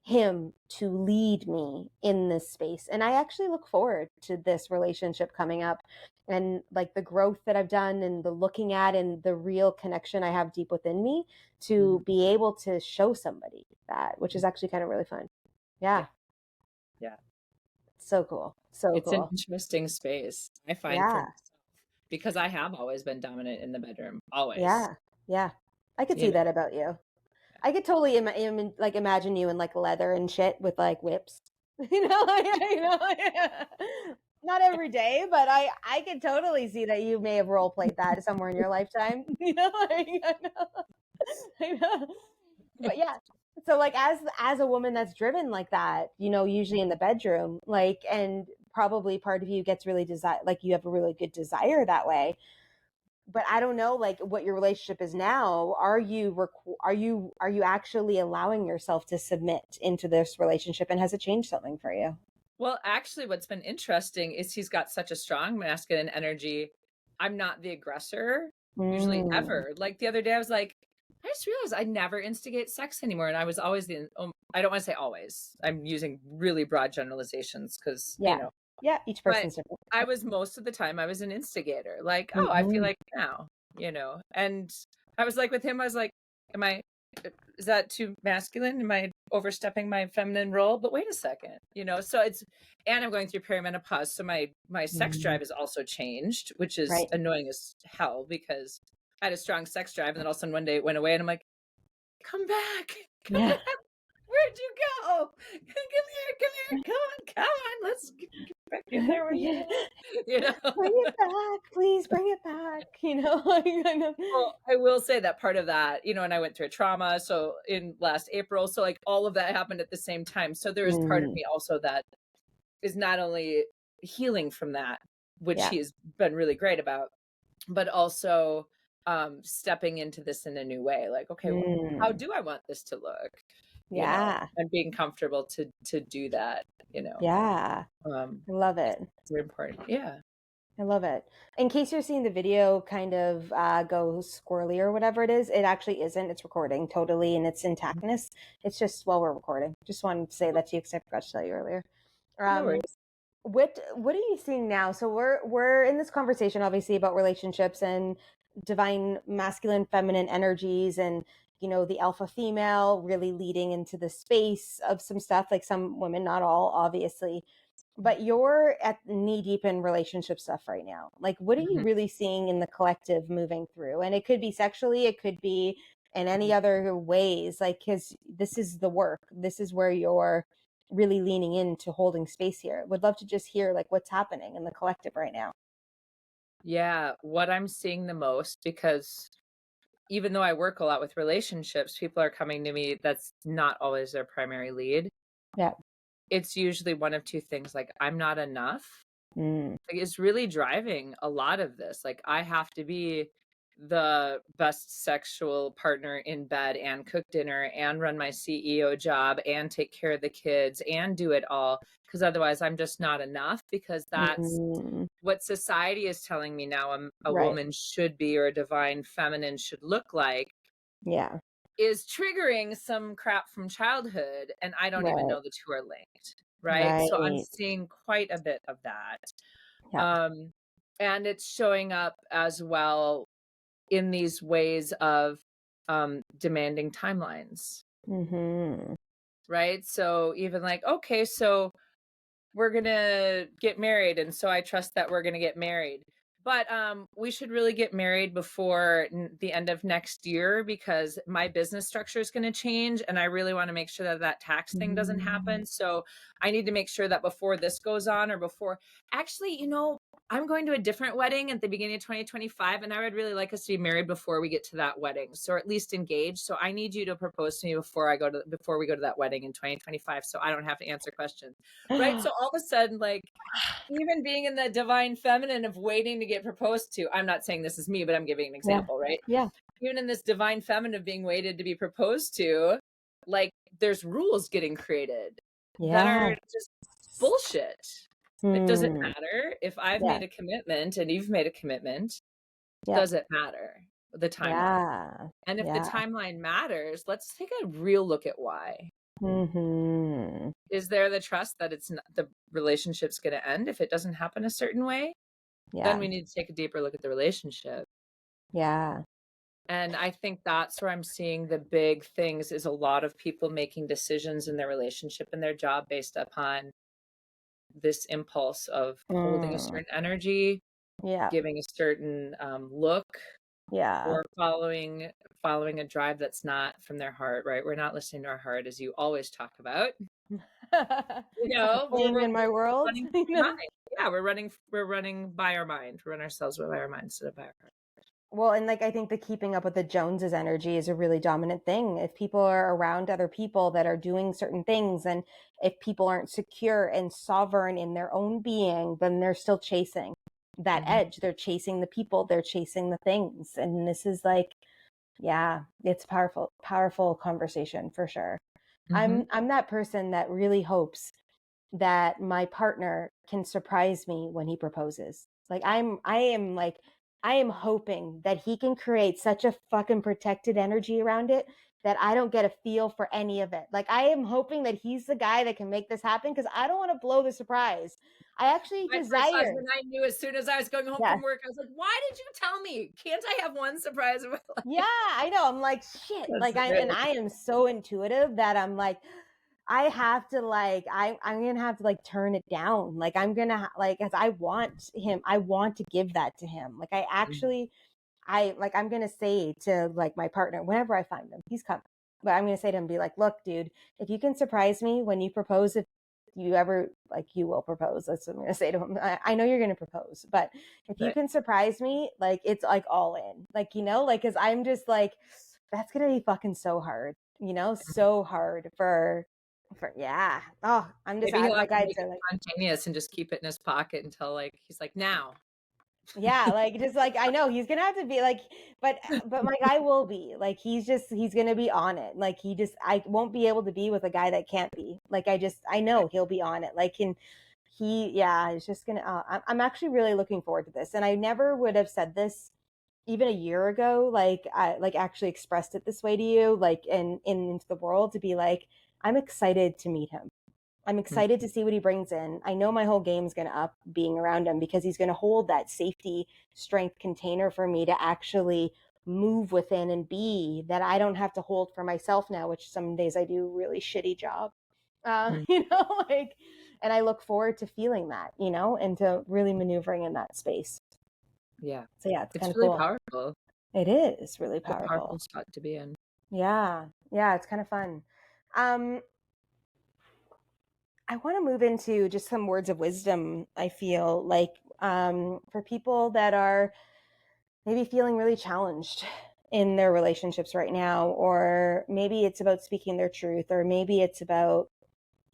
him to lead me in this space. And I actually look forward to this relationship coming up, and like the growth that I've done and the looking at and the real connection I have deep within me to be able to show somebody that, which is actually kind of really fun. Yeah. Yeah. So cool. So It's cool. an interesting space, I find, for Yeah. myself, because I have always been dominant in the bedroom, always. Yeah. Yeah. I could see that about you. I could totally imagine you in like leather and shit with like whips, not every day, but I could totally see that you may have role played that somewhere in your lifetime, I know. But yeah, so like as a woman that's driven like that, usually in the bedroom, like, and probably part of you gets really like you have a really good desire that way. But I don't know, like, what your relationship is now. Are you actually allowing yourself to submit into this relationship, and has it changed something for you? Well, actually, what's been interesting is he's got such a strong masculine energy. I'm not the aggressor usually ever. Like the other day, I was like, I just realized I never instigate sex anymore. And I was always I don't want to say always. I'm using really broad generalizations because, Yeah. Yeah, each but person's different. I was most of the time, I was an instigator. Like, oh, I feel like now, and I was like with him, I was like, is that too masculine? Am I overstepping my feminine role? But wait a second, so and I'm going through perimenopause. So my sex drive is also changed, which is Right. annoying as hell because I had a strong sex drive and then all of a sudden one day it went away and I'm like, come back. Yeah. Where'd you go? Come on, let's get back in there with you. Bring it back, please bring it back, Well, I will say that part of that, and I went through a trauma, so in last April, so like all of that happened at the same time. So there is part of me also that is not only healing from that, which Yeah. he's been really great about, but also stepping into this in a new way. Like, okay, how do I want this to look? Yeah. And being comfortable to do that, Yeah. I love it. it's very important. Yeah. I love it. In case you're seeing the video kind of go squirrely or whatever it is, it actually isn't. It's recording totally in its intactness. It's just while we're recording. Just wanted to say that to you because I forgot to tell you earlier. No worries. What are you seeing now? So we're in this conversation obviously about relationships and divine masculine, feminine energies, and the alpha female really leading into the space of some stuff, like some women, not all, obviously. But you're at knee deep in relationship stuff right now. Like, what are you Mhm. really seeing in the collective moving through? And it could be sexually, it could be in any other ways, like, because this is the work. This is where you're really leaning into holding space here. Would love to just hear like what's happening in the collective right now. Yeah, what I'm seeing the most, because even though I work a lot with relationships, people are coming to me, that's not always their primary lead. Yeah. It's usually one of two things, like, I'm not enough. Mm. Like, it's really driving a lot of this. Like, I have to be the best sexual partner in bed and cook dinner and run my CEO job and take care of the kids and do it all, because otherwise I'm just not enough, because that's Mm. what society is telling me now a Right. woman should be, or a divine feminine should look like, Yeah. is triggering some crap from childhood, and I don't even Right. know the two are linked, right? So I'm Right. seeing quite a bit of that. Yeah. Um, and it's showing up as well in these ways of demanding timelines, Mm-hmm. right? So even like, okay, so we're gonna get married, and so I trust that we're gonna get married. But we should really get married before the end of next year, because my business structure is going to change, and I really want to make sure that that tax thing doesn't Mm-hmm. happen. So I need to make sure that before this goes on, or before, actually, I'm going to a different wedding at the beginning of 2025, and I would really like us to be married before we get to that wedding, so at least engaged. So I need you to propose to me before we go to that wedding in 2025, so I don't have to answer questions, right? So all of a sudden, like, even being in the divine feminine of waiting to get proposed to, I'm not saying this is me, but I'm giving an Yeah. example, right? Yeah. Even in this divine feminine of being waited to be proposed to, like, there's rules getting created that Yeah. are just bullshit. It doesn't Mm. matter if I've Yeah. made a commitment and you've made a commitment. Yeah. Doesn't matter the timeline. Yeah. And if the Yeah. timeline matters, let's take a real look at why. Mm-hmm. Is there the trust that it's not, the relationship's going to end if it doesn't happen a certain way? Then Yeah. we need to take a deeper look at the relationship. Yeah. And I think that's where I'm seeing the big things, is a lot of people making decisions in their relationship and their job based upon this impulse of holding a Mm. certain energy, Yeah. giving a certain look, Yeah. or following a drive that's not from their heart, right? We're not listening to our heart, as you always talk about. It's like a thing We're in my world. running by our mind. Yeah, we're running by our mind. We run ourselves by our mind instead of by our heart. Well, and like I think the keeping up with the Joneses energy is a really dominant thing. If people are around other people that are doing certain things, and if people aren't secure and sovereign in their own being, then they're still chasing that edge. They're chasing the people, they're chasing the things. And this is like, yeah, it's powerful, powerful conversation for sure. Mm-hmm. I'm that person that really hopes that my partner can surprise me when he proposes. Like I am hoping that he can create such a fucking protected energy around it that I don't get a feel for any of it. Like I am hoping that he's the guy that can make this happen, because I don't want to blow the surprise. I actually My first desire. husband, I knew as soon as I was going home Yeah. from work, I was like, why did you tell me? Can't I have one surprise in my life? Yeah, I know. I'm like, shit. That's Like I am so intuitive that I'm like, I have to like, I'm gonna have to like turn it down. Like I'm gonna like, as I want him, I want to give that to him. Like I actually, I'm gonna say to like my partner whenever I find him, he's coming. But I'm gonna say to him, be like, look, dude, if you can surprise me when you propose, if you ever like, you will propose. That's what I'm gonna say to him. I know you're gonna propose, but if you Right. can surprise me, like it's like all in, like like, because I'm just like, that's gonna be fucking so hard, so hard for yeah. Oh, I'm just Maybe he'll have like to I'd make say it like, spontaneous and just keep it in his pocket until like he's like, now. yeah, like just like I know he's gonna have to be like, but my guy will be like he's gonna be on it. Like I won't be able to be with a guy that can't be. Like I know he'll be on it. Like yeah, it's just gonna. I'm actually really looking forward to this, and I never would have said this even a year ago. Like I like actually expressed it this way to you, like into the world to be like, I'm excited to meet him. I'm excited to see what he brings in. I know my whole game's going to up being around him because he's going to hold that safety strength container for me to actually move within and be that I don't have to hold for myself now, which some days I do a really shitty job. Like, and I look forward to feeling that, and to really maneuvering in that space. Yeah. So yeah, it's kind of really cool. powerful. It is really It's a powerful. powerful spot to be in. Yeah. Yeah. It's kind of fun. I want to move into just some words of wisdom. I feel like for people that are maybe feeling really challenged in their relationships right now, or maybe it's about speaking their truth, or maybe it's about,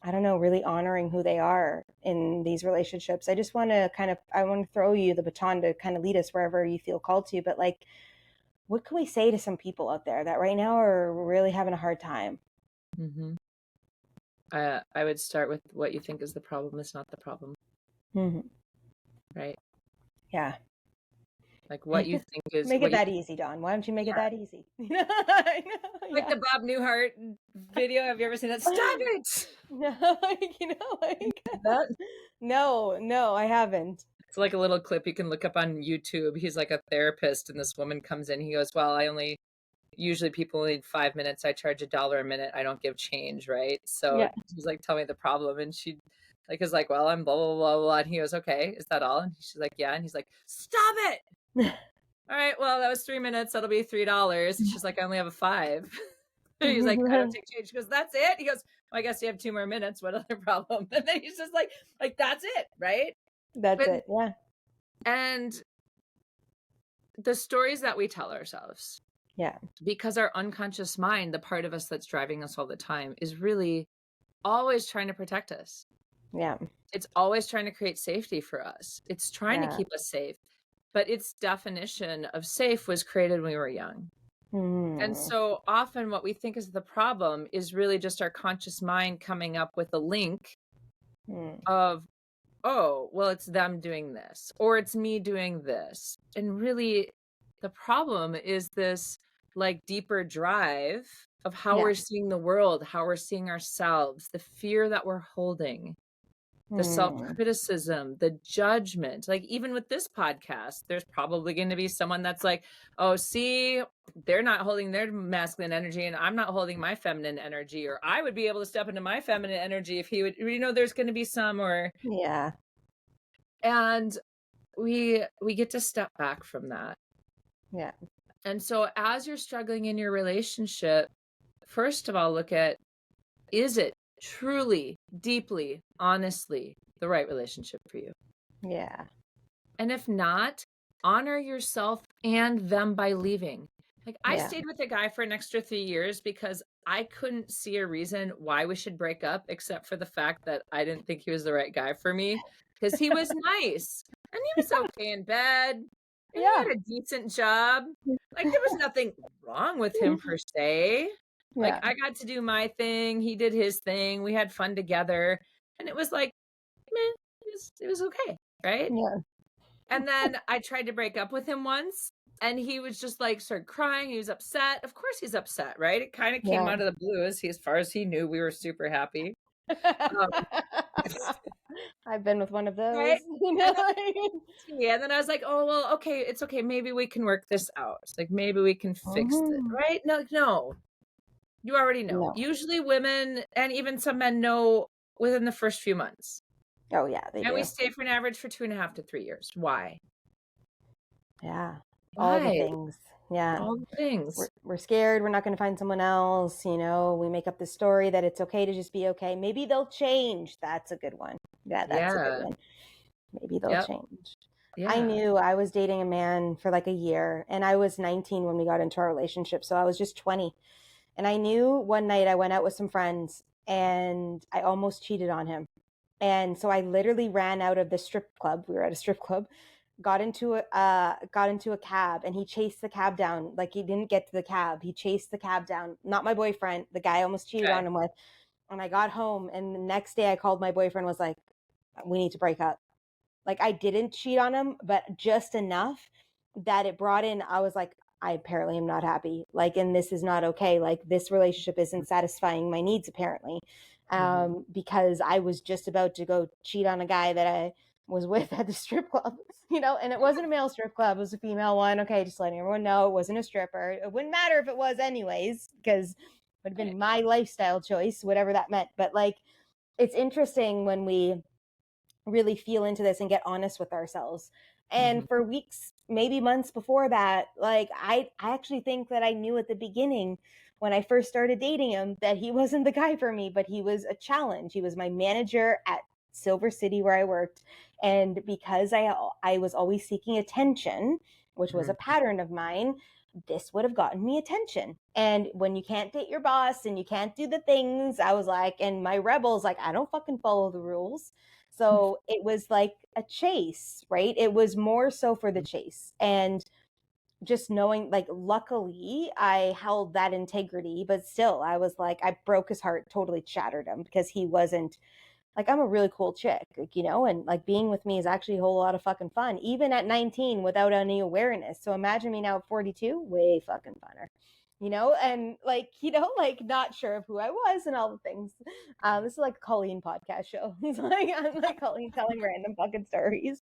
I don't know, really honoring who they are in these relationships. I just want to I want to throw you the baton to kind of lead us wherever you feel called to. But like, what can we say to some people out there that right now are really having a hard time? Mm-hmm. I would start with what you think is the problem is not the problem. Mm-hmm. Right? Yeah. Like what you think is... Make it that easy, Dawn. Why don't you make it that easy? I know, like the Bob Newhart video. Have you ever seen that? Stop it! No, no, I haven't. It's like a little clip you can look up on YouTube. He's like a therapist, and this woman comes in. He goes, well, usually people need 5 minutes. I charge $1 a minute. I don't give change, right? So he's like, tell me the problem. And she like is like, well, I'm blah, blah, blah, blah. And he goes, okay, is that all? And she's like, yeah. And he's like, stop it. All right, well, that was 3 minutes. That'll be $3. And she's like, I only have a 5. He's like, I don't take change. She goes, that's it? He goes, well, I guess you have 2 more minutes. What other problem? And then he's just like, that's it, right? That's it, yeah. And the stories that we tell ourselves, because our unconscious mind, the part of us that's driving us all the time, is really always trying to protect us. Yeah. It's always trying to create safety for us. It's trying to keep us safe. But its definition of safe was created when we were young. And so often what we think is the problem is really just our conscious mind coming up with a link of, oh, well, it's them doing this, or it's me doing this. And really the problem is this like deeper drive of how we're seeing the world, how we're seeing ourselves, the fear that we're holding, the self-criticism, the judgment. Like even with this podcast, there's probably going to be someone that's like, oh, see, they're not holding their masculine energy and I'm not holding my feminine energy, or I would be able to step into my feminine energy if he would, there's going to be some, or and we get to step back from that. Yeah. And so as you're struggling in your relationship, first of all, look at, is it truly, deeply, honestly the right relationship for you? Yeah. And if not, honor yourself and them by leaving. Like I stayed with a guy for an extra 3 years because I couldn't see a reason why we should break up, except for the fact that I didn't think he was the right guy for me, because he was nice and he was okay in bed and he had a decent job. Like there was nothing wrong with him per se. Like I got to do my thing. He did his thing. We had fun together. And it was like, man, it was okay. Right. Yeah. And then I tried to break up with him once and he was just like, started crying. He was upset. Of course he's upset. Right. It kind of came out of the blue. As far as he knew, we were super happy. I've been with one of those. Right? And then I was like, oh, well, okay. It's okay. Maybe we can work this out. It's like, maybe we can fix it. Right. No. You already know. No. Usually women and even some men know within the first few months. Oh, yeah. They do. We stay for an average for 2.5 to 3 years. Why? Yeah. Why? All the things. Yeah. All the things. We're scared. We're not going to find someone else. We make up the story that it's okay to just be okay. Maybe they'll change. That's a good one. Yeah, that's a good one. Maybe they'll change. Yeah. I knew I was dating a man for like a year and I was 19 when we got into our relationship. So I was just 20. And I knew one night I went out with some friends and I almost cheated on him. And so I literally ran out of the strip club. We were at a strip club, got into a cab, and he chased the cab down. Like, he didn't get to the cab. He chased the cab down. Not my boyfriend, the guy I almost cheated on him with. And I got home, and the next day I called my boyfriend, was like, we need to break up. Like, I didn't cheat on him, but just enough that it brought in, I was like, I apparently am not happy. Like, and this is not okay. Like, this relationship isn't satisfying my needs, apparently. Because I was just about to go cheat on a guy that I was with at the strip club, and it wasn't a male strip club, it was a female one. Okay, just letting everyone know it wasn't a stripper. It wouldn't matter if it was anyways, because it would have been my lifestyle choice, whatever that meant. But like, it's interesting when we really feel into this and get honest with ourselves. And for weeks, maybe months before that, like, I actually think that I knew at the beginning, when I first started dating him, that he wasn't the guy for me, but he was a challenge. He was my manager at Silver City, where I worked. And because I was always seeking attention, which was a pattern of mine, this would have gotten me attention. And when you can't date your boss and you can't do the things, I was like, and my rebels, like, I don't fucking follow the rules. So it was like a chase, right? It was more so for the chase. And just knowing, like, luckily I held that integrity, but still I was like, I broke his heart, totally shattered him, because he wasn't like, I'm a really cool chick, like, and like, being with me is actually a whole lot of fucking fun, even at 19 without any awareness. So imagine me now at 42, way fucking funner, and like, like, not sure of who I was and all the things. This is like a Colleen podcast show. It's like, I'm like Colleen telling random fucking stories.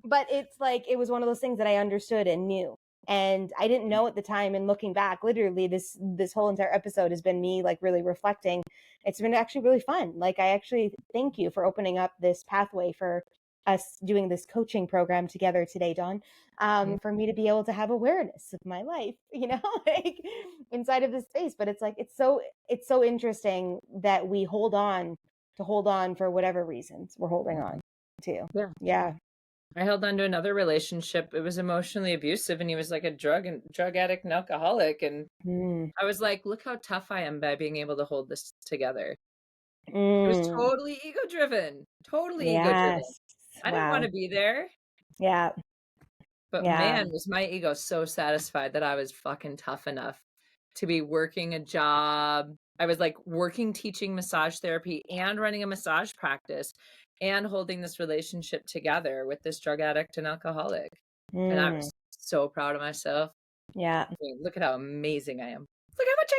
But it's like, it was one of those things that I understood and knew. And I didn't know at the time. And looking back, literally this whole entire episode has been me, like, really reflecting. It's been actually really fun. Like, I actually thank you for opening up this pathway for us doing this coaching program together today, Dawn, for me to be able to have awareness of my life, like, inside of this space. But it's like, it's so interesting that we hold on for whatever reasons we're holding on to. Yeah. I held on to another relationship. It was emotionally abusive, and he was like a drug addict and alcoholic. And I was like, look how tough I am by being able to hold this together. It was totally ego-driven. Totally ego-driven. I didn't want to be there. Yeah. But man, was my ego so satisfied that I was fucking tough enough to be working a job. I was like working, teaching massage therapy and running a massage practice and holding this relationship together with this drug addict and alcoholic. And I was so proud of myself. Yeah. I mean, look at how amazing I am. Look how much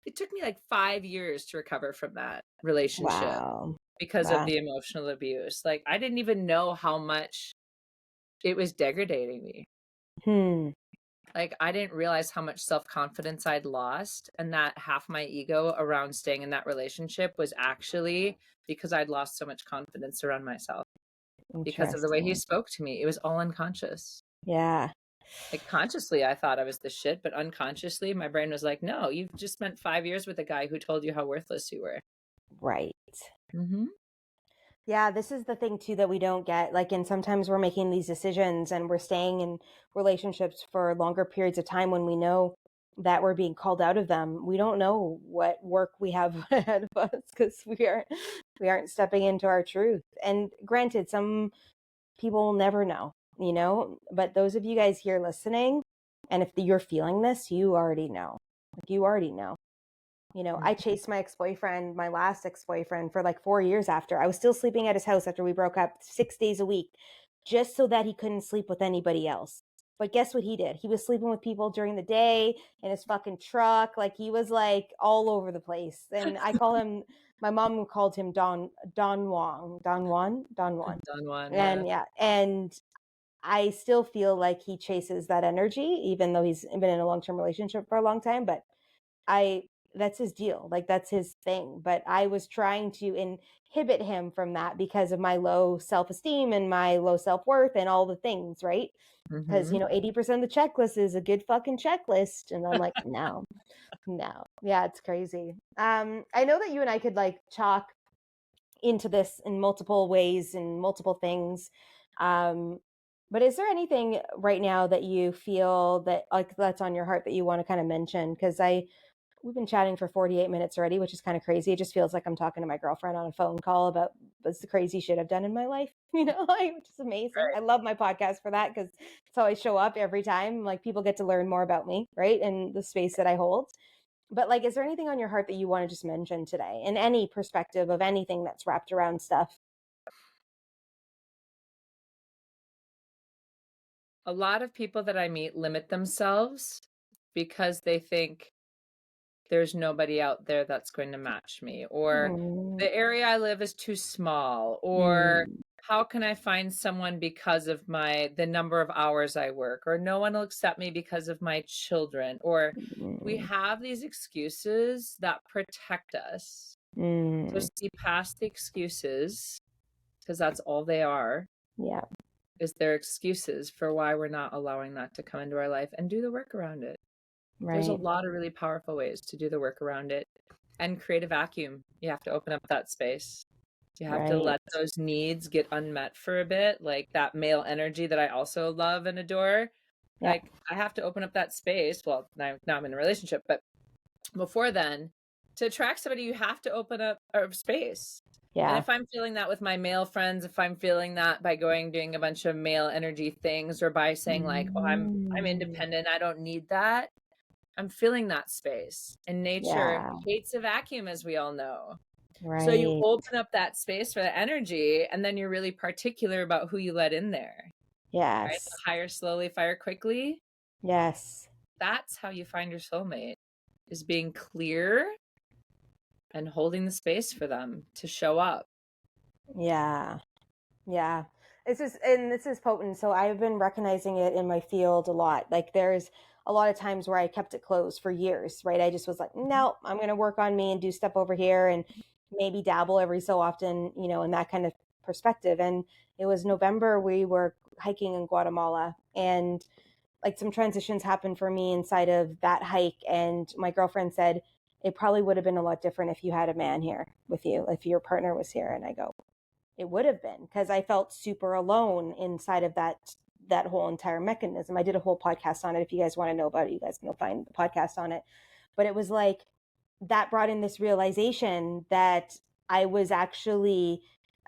it took me like 5 years to recover from that relationship because of the emotional abuse. Like, I didn't even know how much it was degrading me. Like, I didn't realize how much self-confidence I'd lost, and that half my ego around staying in that relationship was actually because I'd lost so much confidence around myself because of the way he spoke to me. It was all unconscious. Yeah. Like, consciously, I thought I was the shit, but unconsciously, my brain was like, no, you've just spent 5 years with a guy who told you how worthless you were. Right. Yeah, this is the thing too that we don't get. Like, and sometimes we're making these decisions and we're staying in relationships for longer periods of time when we know that we're being called out of them. We don't know what work we have ahead of us because we aren't stepping into our truth. And granted, some people will never know, but those of you guys here listening, and if you're feeling this, you already know. Like, you already know. I chased my ex-boyfriend, my last ex-boyfriend, for like 4 years after. I was still sleeping at his house after we broke up 6 days a week, just so that he couldn't sleep with anybody else. But guess what he did? He was sleeping with people during the day in his fucking truck. Like, he was like all over the place. And I call him, my mom called him Don Juan. And and I still feel like he chases that energy, even though he's been in a long-term relationship for a long time. But that's his deal. Like, that's his thing. But I was trying to inhibit him from that because of my low self-esteem and my low self-worth and all the things, right? Because 80% of the checklist is a good fucking checklist. And I'm like, no. Yeah, it's crazy. I know that you and I could like chalk into this in multiple ways and multiple things. But is there anything right now that you feel that, like, that's on your heart that you want to kind of mention? Because we've been chatting for 48 minutes already, which is kind of crazy. It just feels like I'm talking to my girlfriend on a phone call about the crazy shit I've done in my life, like, which is amazing. I love my podcast for that because it's how I show up every time. Like, people get to learn more about me, right? And the space that I hold. But like, is there anything on your heart that you want to just mention today in any perspective of anything that's wrapped around stuff? A lot of people that I meet limit themselves because they think there's nobody out there that's going to match me, or Mm, the area I live is too small, or mm, how can I find someone because of the number of hours I work, or no one will accept me because of my children, or we mm, have these excuses that protect us. So mm. see past the excuses, because that's all they are, Yeah, is their excuses for why we're not allowing that to come into our life, and do the work around it. There's a right. lot of really powerful ways to do the work around it, and create a vacuum. You have to open up that space. You have to Right. let those needs get unmet for a bit, like that male energy that I also love and adore. Yeah. Like, I have to open up that space. Well, now I'm in a relationship, but before then, to attract somebody, you have to open up a space. And Yeah. if I'm feeling that with my male friends, if I'm feeling that by doing a bunch of male energy things, or by saying like, oh, I'm Mm. independent, I don't need that, I'm filling that space. And nature Yeah. hates a vacuum, as we all know. So you Right. open up that space for the energy, and then you're really particular about who you let in there, right? Yes. The hire slowly, fire quickly. Yes. That's how you find your soulmate, is being clear and holding the space for them to show up. Yeah. Yeah. This is potent. So I've been recognizing it in my field a lot. Like, there's a lot of times where I kept it closed for years, right? I just was like, no, I'm going to work on me and do stuff over here and maybe dabble every so often, in that kind of perspective. And it was November, we were hiking in Guatemala, and like some transitions happened for me inside of that hike. And my girlfriend said, it probably would have been a lot different if you had a man here with you, if your partner was here. And I go, it would have been, because I felt super alone inside of that whole entire mechanism. I did a whole podcast on it. If you guys want to know about it, you guys can go find the podcast on it. But it was like, that brought in this realization that I was actually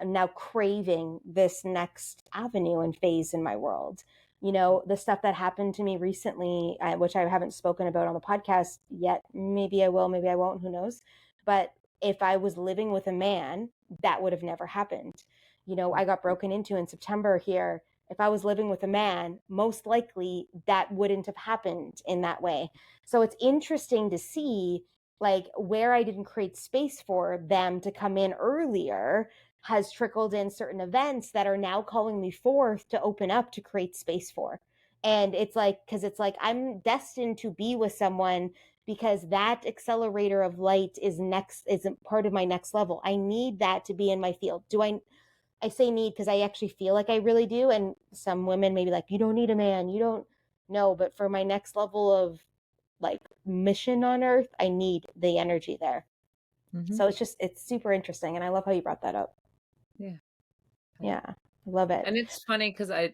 now craving this next avenue and phase in my world. The stuff that happened to me recently, which I haven't spoken about on the podcast yet. Maybe I will, maybe I won't, who knows? But if I was living with a man, that would have never happened. I got broken into in September here. If I was living with a man, most likely that wouldn't have happened in that way. So it's interesting to see, like, where I didn't create space for them to come in earlier has trickled in certain events that are now calling me forth to open up to create space for. And it's like, because it's like I'm destined to be with someone, because that accelerator of light isn't part of my next level. I need that to be in my field. I say need because I actually feel like I really do. And some women may be like, you don't need a man, you don't know. But for my next level of like mission on earth, I need the energy there. Mm-hmm. So it's super interesting. And I love how you brought that up. Yeah. Yeah. I love it. And it's funny because I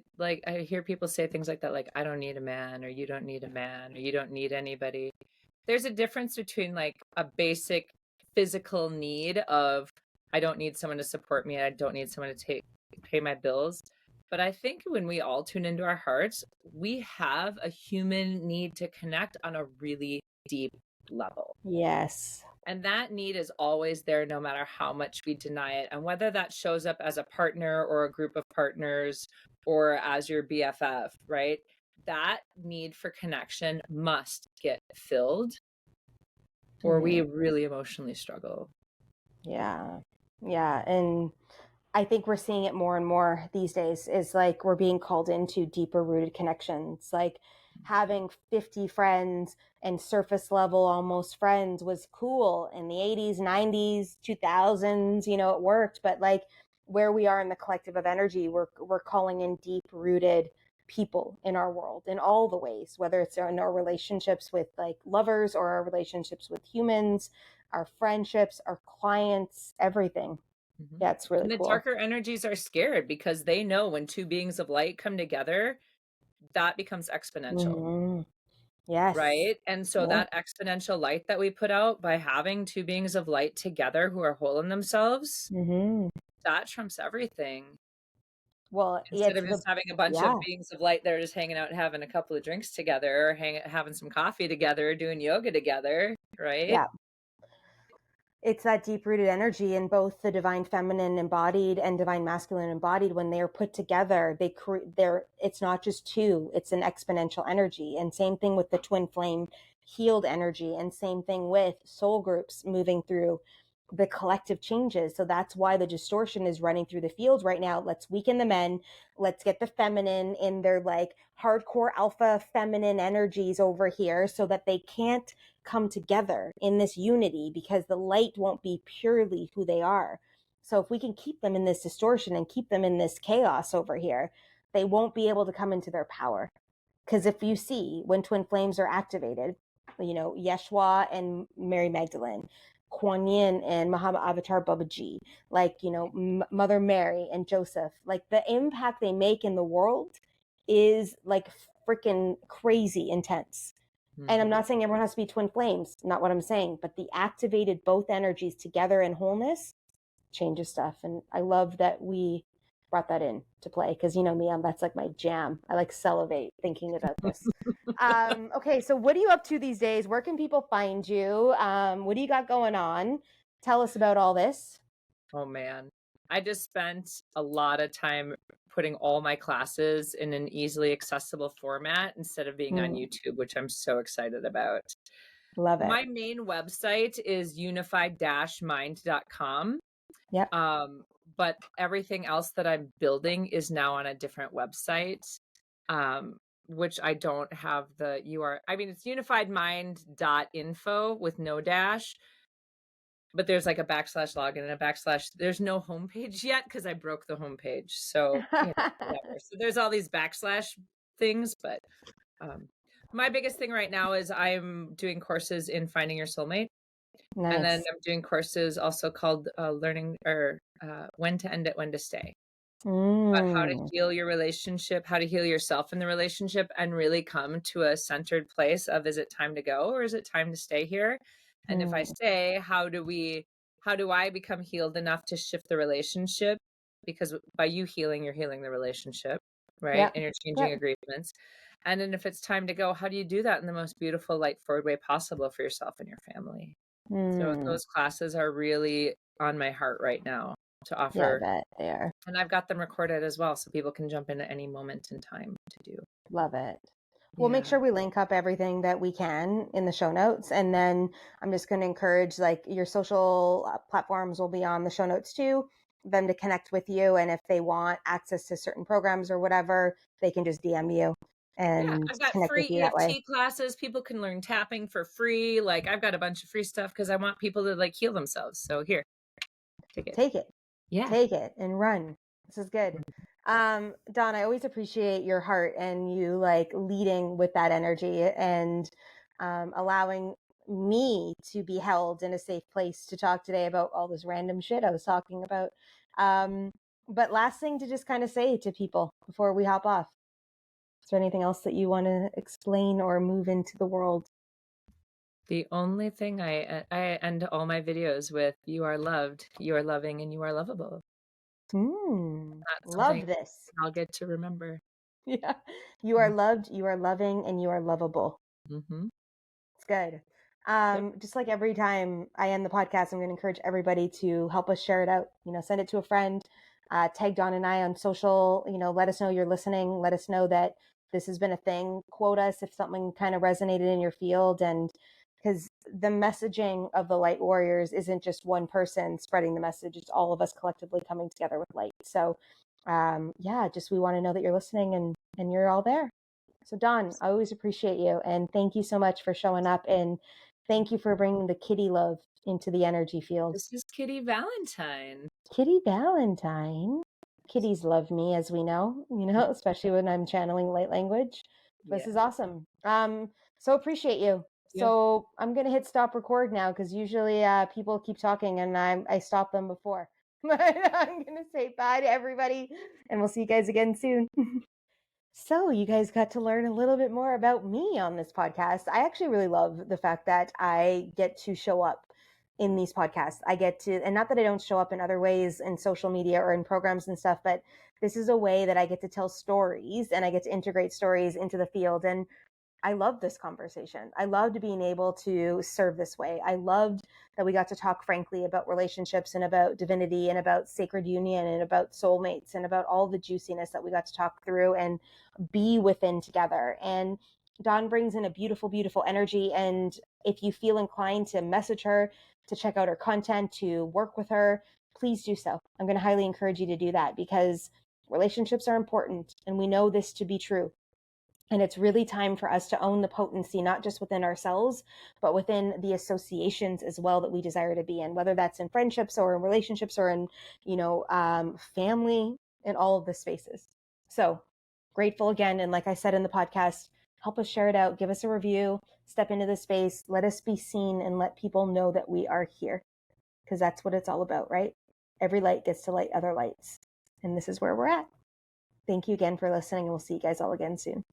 hear people say things like that, like, I don't need a man, or you don't need a man, or you don't need anybody. There's a difference between like a basic physical need of, I don't need someone to support me, I don't need someone to pay my bills. But I think when we all tune into our hearts, we have a human need to connect on a really deep level. Yes. And that need is always there, no matter how much we deny it. And whether that shows up as a partner or a group of partners or as your BFF, right? That need for connection must get filled, or we really emotionally struggle. Yeah. Yeah. And I think we're seeing it more and more these days, is like we're being called into deeper rooted connections. Like, having 50 friends and surface level almost friends was cool in the 80s, 90s, 2000s, it worked. But like, where we are in the collective of energy, we're calling in deep rooted people in our world in all the ways, whether it's in our relationships with like lovers, or our relationships with humans, our friendships, our clients, everything. Mm-hmm. Yeah, it's really And the cool. darker energies are scared because they know when two beings of light come together, that becomes exponential. Mm-hmm. Yes. right? And so Yeah. that exponential light that we put out by having two beings of light together who are whole in themselves, Mm-hmm. that trumps everything. Well, Instead it's of just having a bunch yeah. of beings of light that are just hanging out and having a couple of drinks together, or having some coffee together, doing yoga together, right? Yeah. It's that deep-rooted energy in both the divine feminine embodied and divine masculine embodied. When they're put together, it's not just two, it's an exponential energy. And same thing with the twin flame healed energy, and same thing with soul groups moving through the collective changes. So that's why the distortion is running through the field right now. Let's weaken the men. Let's get the feminine in their like hardcore alpha feminine energies over here so that they can't come together in this unity, because the light won't be purely who they are. So if we can keep them in this distortion and keep them in this chaos over here, they won't be able to come into their power. Because if you see when twin flames are activated, Yeshua and Mary Magdalene, Kuan Yin and Muhammad Avatar Babaji, like, Mother Mary and Joseph, like the impact they make in the world is like freaking crazy intense. And I'm not saying everyone has to be twin flames, not what I'm saying, but the activated both energies together in wholeness changes stuff. And I love that we brought that in to play, because you know me, that's like my jam. I like salivate thinking about this. Okay, so what are you up to these days? Where can people find you? What do you got going on? Tell us about all this. Oh man. I just spent a lot of time putting all my classes in an easily accessible format instead of being on YouTube, which I'm so excited about. Love it. My main website is unified-mind.com. Yep. But everything else that I'm building is now on a different website, which I don't have the URL. I mean, it's unifiedmind.info with no dash, but there's like a backslash login and a backslash. There's no homepage yet because I broke the homepage. So, whatever. So there's all these backslash things, but my biggest thing right now is I'm doing courses in finding your soulmate. Nice. And then I'm doing courses also called learning or when to end it, when to stay. But how to heal your relationship, how to heal yourself in the relationship, and really come to a centered place of, is it time to go or is it time to stay here? And if I stay, how do I become healed enough to shift the relationship? Because by you healing, you're healing the relationship, right? Yep. And you're changing agreements. And then if it's time to go, how do you do that in the most beautiful, light forward way possible for yourself and your family? So those classes are really on my heart right now to offer. Yeah, I bet they are. And I've got them recorded as well, so people can jump in at any moment in time to do. Love it. We'll make sure we link up everything that we can in the show notes. And then I'm just going to encourage, like, your social platforms will be on the show notes too, them to connect with you. And if they want access to certain programs or whatever, they can just DM you and I've got connect with free you that way. EFT classes. People can learn tapping for free. Like, I've got a bunch of free stuff because I want people to like heal themselves. So here, take it. Take it. Yeah. Take it and run. This is good. Dawn, I always appreciate your heart and you like leading with that energy and allowing me to be held in a safe place to talk today about all this random shit I was talking about. But last thing to just kind of say to people before we hop off. Is there anything else that you want to explain or move into the world? The only thing I end all my videos with: you are loved, you are loving, and you are lovable. Love this. I'll get to remember. Yeah. You are loved, you are loving, and you are lovable. It's good. Just like every time I end the podcast, I'm going to encourage everybody to help us share it out. Send it to a friend, tag Dawn and I on social, let us know you're listening. Let us know that this has been a thing. Quote us if something kind of resonated in your field. And because the messaging of the Light Warriors isn't just one person spreading the message, it's all of us collectively coming together with light. So just we want to know that you're listening and you're all there. So Dawn, I always appreciate you. And thank you so much for showing up. And thank you for bringing the kitty love into the energy field. This is Kitty Valentine. Kitty Valentine. Kitties love me, as we know, especially when I'm channeling light language. This is awesome. So appreciate you. So I'm going to hit stop record now because usually people keep talking and I stop them before. But I'm going to say bye to everybody and we'll see you guys again soon. So, you guys got to learn a little bit more about me on this podcast. I actually really love the fact that I get to show up in these podcasts. I get to, and not that I don't show up in other ways in social media or in programs and stuff, but this is a way that I get to tell stories and I get to integrate stories into the field. And I loved this conversation. I loved being able to serve this way. I loved that we got to talk frankly about relationships and about divinity and about sacred union and about soulmates and about all the juiciness that we got to talk through and be within together. And Dawn brings in a beautiful, beautiful energy. And if you feel inclined to message her, to check out her content, to work with her, please do so. I'm going to highly encourage you to do that because relationships are important. And we know this to be true. And it's really time for us to own the potency, not just within ourselves, but within the associations as well that we desire to be in, whether that's in friendships or in relationships or in, family, in all of the spaces. So grateful again. And like I said in the podcast, help us share it out, give us a review, step into the space, let us be seen and let people know that we are here because that's what it's all about, right? Every light gets to light other lights. And this is where we're at. Thank you again for listening. And we'll see you guys all again soon.